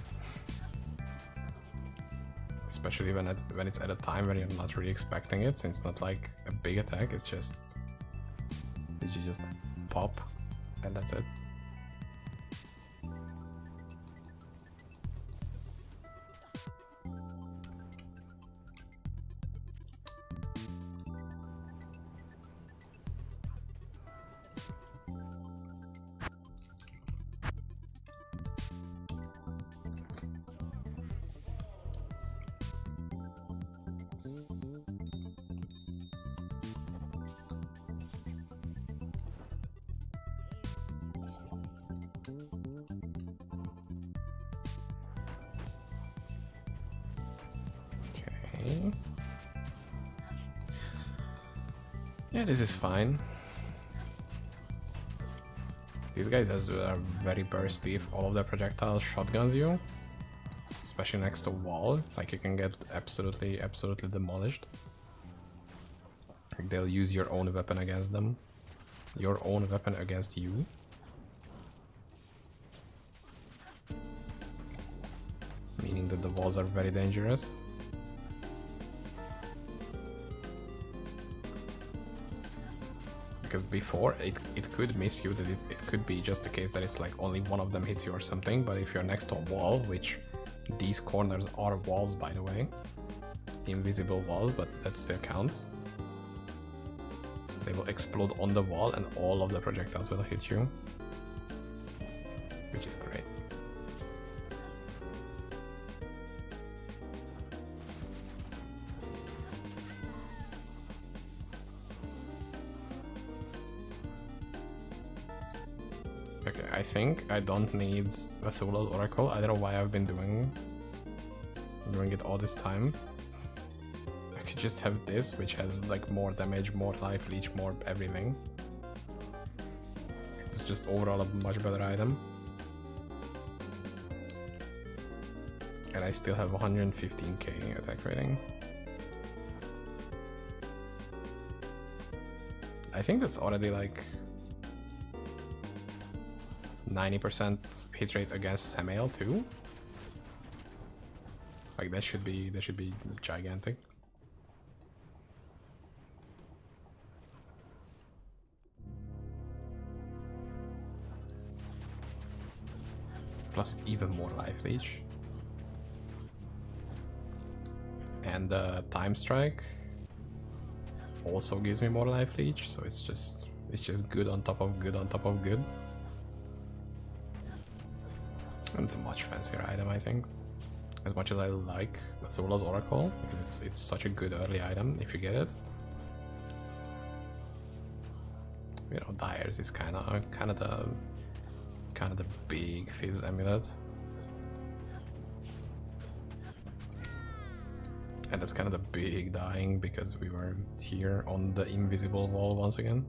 Especially when it's at a time when you're not really expecting it, since it's not like a big attack, it's just you just pop and that's it. Okay. Yeah, this is fine. These guys are very bursty if all of their projectiles shotguns you. Especially next to wall, like you can get absolutely demolished. Like they'll use your own weapon against them. Your own weapon against you. Meaning that the walls are very dangerous. Because before, it could miss you, that it could be just the case that it's like only one of them hits you or something, but if you're next to a wall, which these corners are walls by the way, invisible walls, but that still counts. They will explode on the wall and all of the projectiles will hit you, which is great. Okay, I think I don't need Cthulhu's Oracle. I don't know why I've been doing it all this time. I could just have this, which has like more damage, more life leech, more everything. It's just overall a much better item. And I still have 115k attack rating. I think that's already like 90% hit rate against Samael too. Like that should be gigantic. Plus it's even more life leech. And the time strike also gives me more life leech, so it's just good on top of good on top of good. And it's a much fancier item, I think. As much as I like Cthulhu's Oracle, because it's such a good early item if you get it. You know, Dyer's is kind of the big fizz amulet. And that's kind of the big dying because we were here on the invisible wall once again.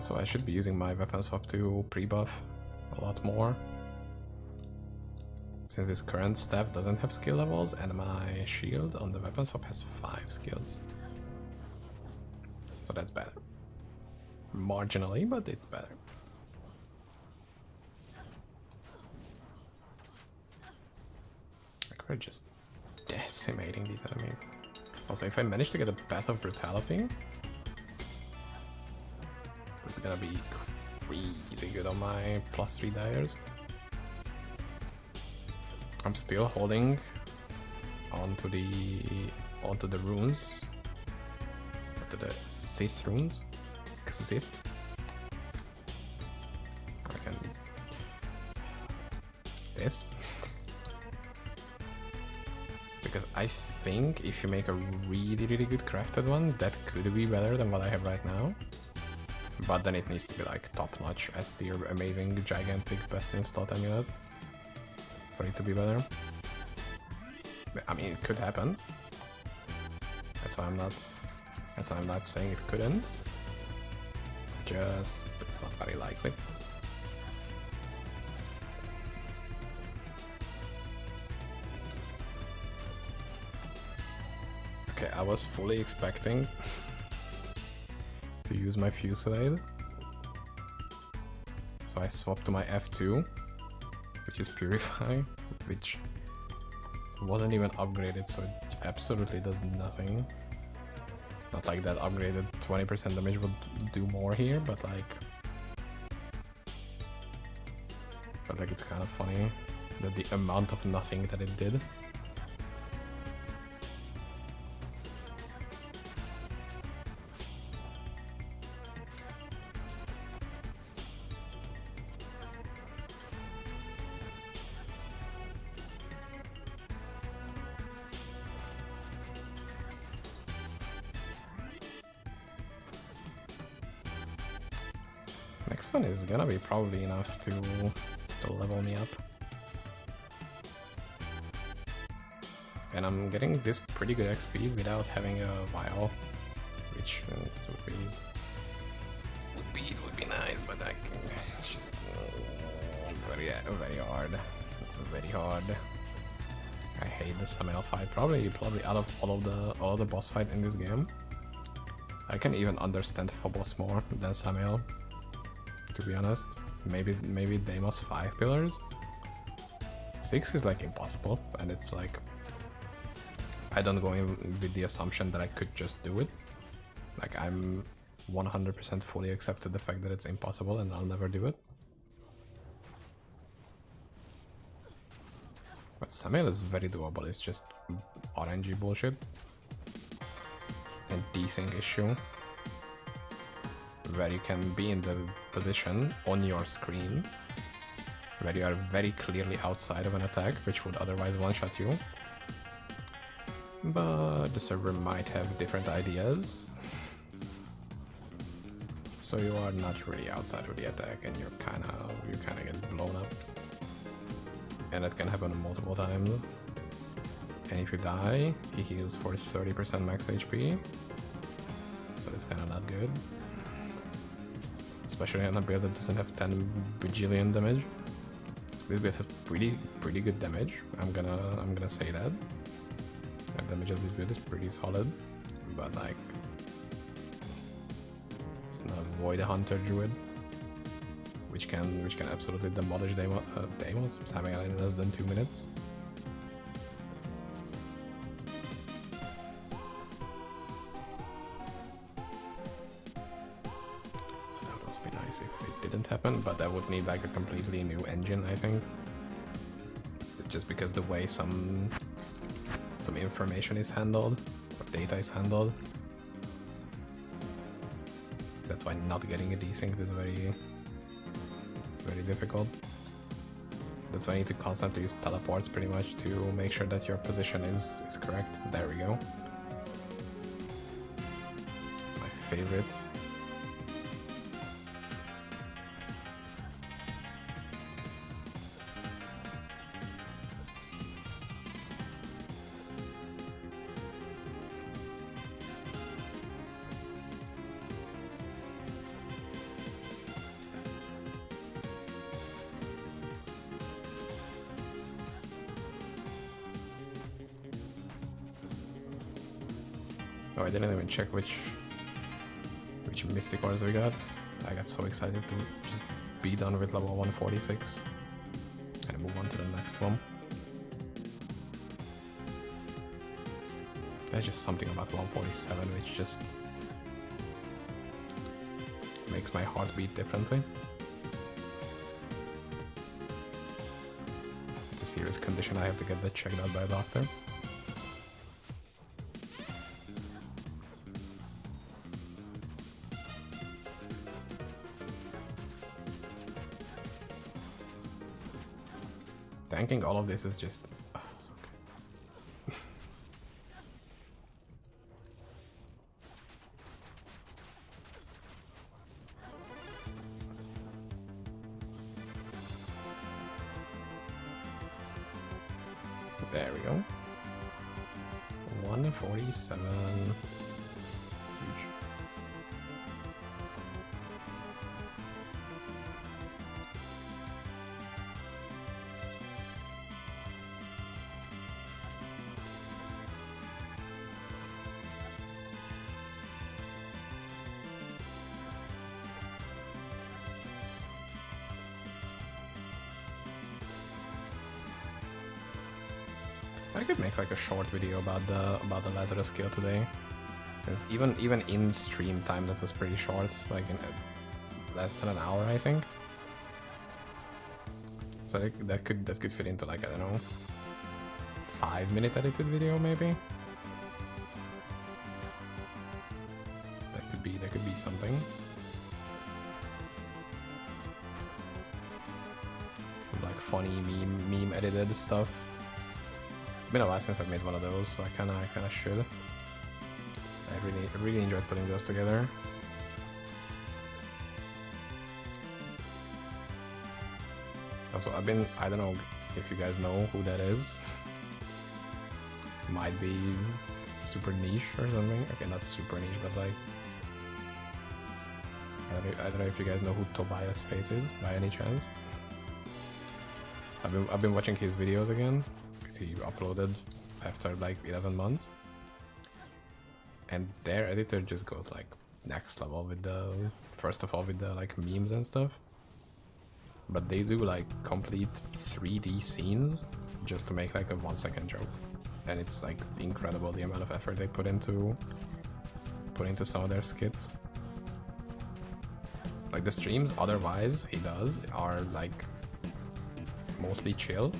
So I should be using my weapon swap to pre-buff a lot more. Since this current staff doesn't have skill levels and my shield on the weapon swap has 5 skills. So that's better. Marginally, but it's better. Like we're just decimating these enemies. Also, if I manage to get a Path of Brutality, it's gonna be crazy good on my +3 Dyers. I'm still holding onto the runes, to the Sith runes. Sith. I can this because I think if you make a really good crafted one, that could be better than what I have right now. But then it needs to be like top-notch, S-tier, amazing, gigantic, best-in-slot amulet for it to be better. I mean, it could happen. That's why I'm not saying it couldn't. Just, it's not very likely. Okay, I was fully expecting to use my Fusillade. So I swapped to my F2, which is Purify, which wasn't even upgraded, so it absolutely does nothing. Not like that upgraded 20% damage would do more here, but like it's kind of funny that the amount of nothing that it did. Next one is gonna be probably enough to to level me up. And I'm getting this pretty good XP without having a vial, which would be nice, but it's just it's very hard. It's very hard. I hate the Samael fight. Probably out of all of the boss fight in this game, I can even understand Phobos more than Samael. To be honest, maybe Deimos 5 pillars. 6 is like impossible, and it's like I don't go in with the assumption that I could just do it. Like I'm 100% fully accepted the fact that it's impossible and I'll never do it. But Samael is very doable, it's just RNG bullshit. And desync issue, where you can be in the position on your screen where you are very clearly outside of an attack, which would otherwise one-shot you. But the server might have different ideas. So you are not really outside of the attack and you kinda get blown up. And that can happen multiple times. And if you die, he heals for 30% max HP. So that's kinda not good. Especially on a build that doesn't have 10 bajillion damage. This build has pretty good damage. I'm gonna say that. The damage of this build is pretty solid. But like, it's not a Void Hunter Druid, which can absolutely demolish Deimos, Samael in less than 2 minutes. So that would also be nice if it didn't happen, but that would need like a completely new engine, I think. It's just because the way some information is handled, or data is handled. That's why not getting a desync is very difficult. That's why I need to constantly use teleports pretty much to make sure that your position is correct. There we go. My favorites. Oh, I didn't even check which Mystic Ores we got. I got so excited to just be done with level 146 and move on to the next one. There's just something about 147 which just makes my heart beat differently. It's a serious condition, I have to get that checked out by a doctor. Tanking all of this is just... Oh, so good. There we go. 147. Huge. I could make like a short video about the Lazarus kill today, since even in stream time that was pretty short, like in less than an hour, I think. So that could fit into like, I don't know, 5-minute edited video maybe. That could be something. Some like funny meme edited stuff. It's been a while since I've made one of those, so I kinda should. I really enjoyed putting those together. Also, I don't know if you guys know who that is. Might be super niche or something. Okay, not super niche, but like, I don't know if you guys know who Tobias Fate is by any chance. I've been watching his videos again because he uploaded after like 11 months, and their editor just goes like next level with the, first of all with the like memes and stuff, but they do like complete 3D scenes just to make like a 1-second joke, and it's like incredible the amount of effort they put into some of their skits. Like the streams otherwise he does are like mostly chill,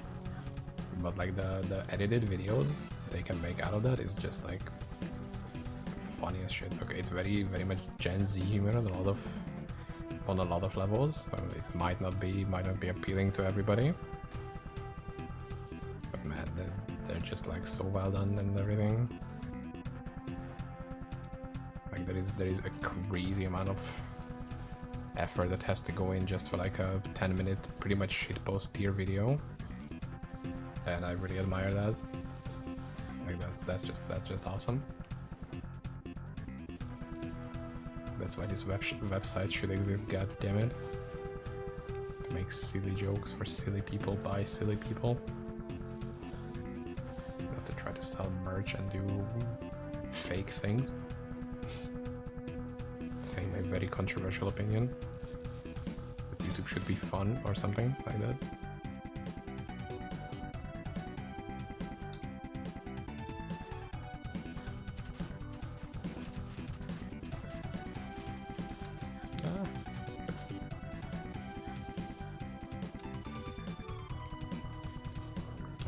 but like the edited videos they can make out of that is just like funny as shit. Okay, it's very much Gen Z humor on a lot of levels, so it might not be appealing to everybody, but man, they're just like so well done and everything. Like there is a crazy amount of effort that has to go in just for like a 10-minute pretty much shitpost tier video, and I really admire that. Like that's just awesome. That's why this website should exist, god damn it. To make silly jokes for silly people by silly people. Not to try to sell merch and do fake things. Saying my very controversial opinion. Is that YouTube should be fun or something like that.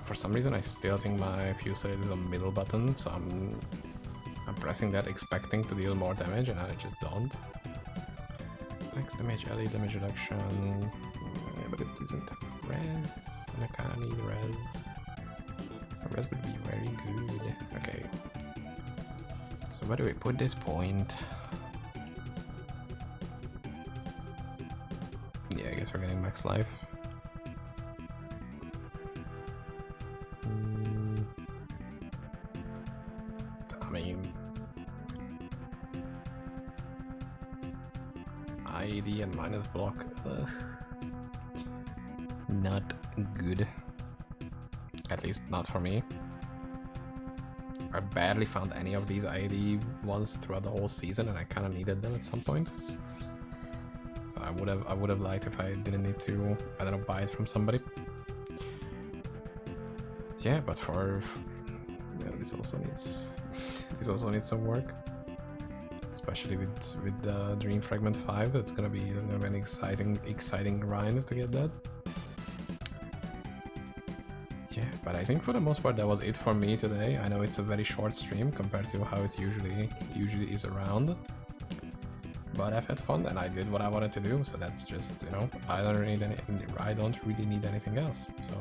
For some reason I still think my fusel is a middle button, so I'm pressing that expecting to deal more damage, and I just don't. Max damage, LE damage reduction, yeah, but it isn't res, and I kinda need res. Res would be very good. Okay. So where do we put this point? Yeah, I guess we're getting max life. I mean, IED and minus block, not good. At least not for me. I barely found any of these IED ones throughout the whole season, and I kind of needed them at some point. So I would have liked if I didn't need to, I don't know, buy it from somebody. Yeah, but for yeah, this also needs some work, especially with the Dream Fragment 5. It's gonna be an exciting grind to get that. Yeah, but I think for the most part that was it for me today. I know it's a very short stream compared to how it usually is around, but I've had fun and I did what I wanted to do. So that's just, you know, I don't really need anything else. So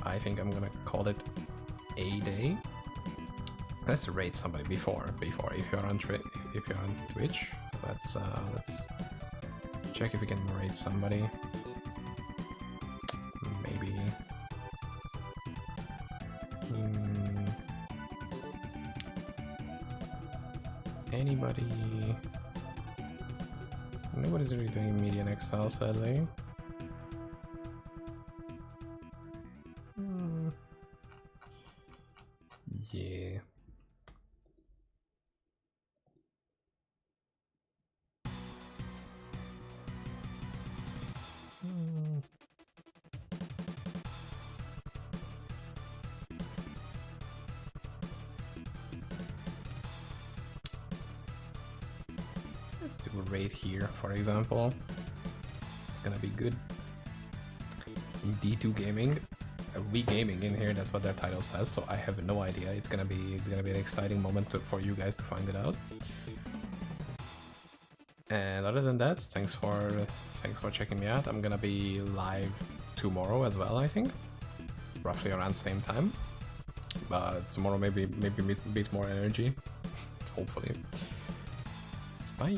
I think I'm gonna call it a day. Let's rate somebody before. If you're on Twitch, let's check if we can rate somebody. Maybe anybody. Nobody's really doing MedianXL, sadly. Yeah. Let's do a raid here, for example. It's gonna be good. Some D2 gaming. We gaming in here, that's what their title says, so I have no idea. It's gonna be an exciting moment for you guys to find it out. And other than that, thanks for checking me out. I'm gonna be live tomorrow as well, I think, roughly around the same time. But tomorrow maybe a bit more energy, hopefully. Bye.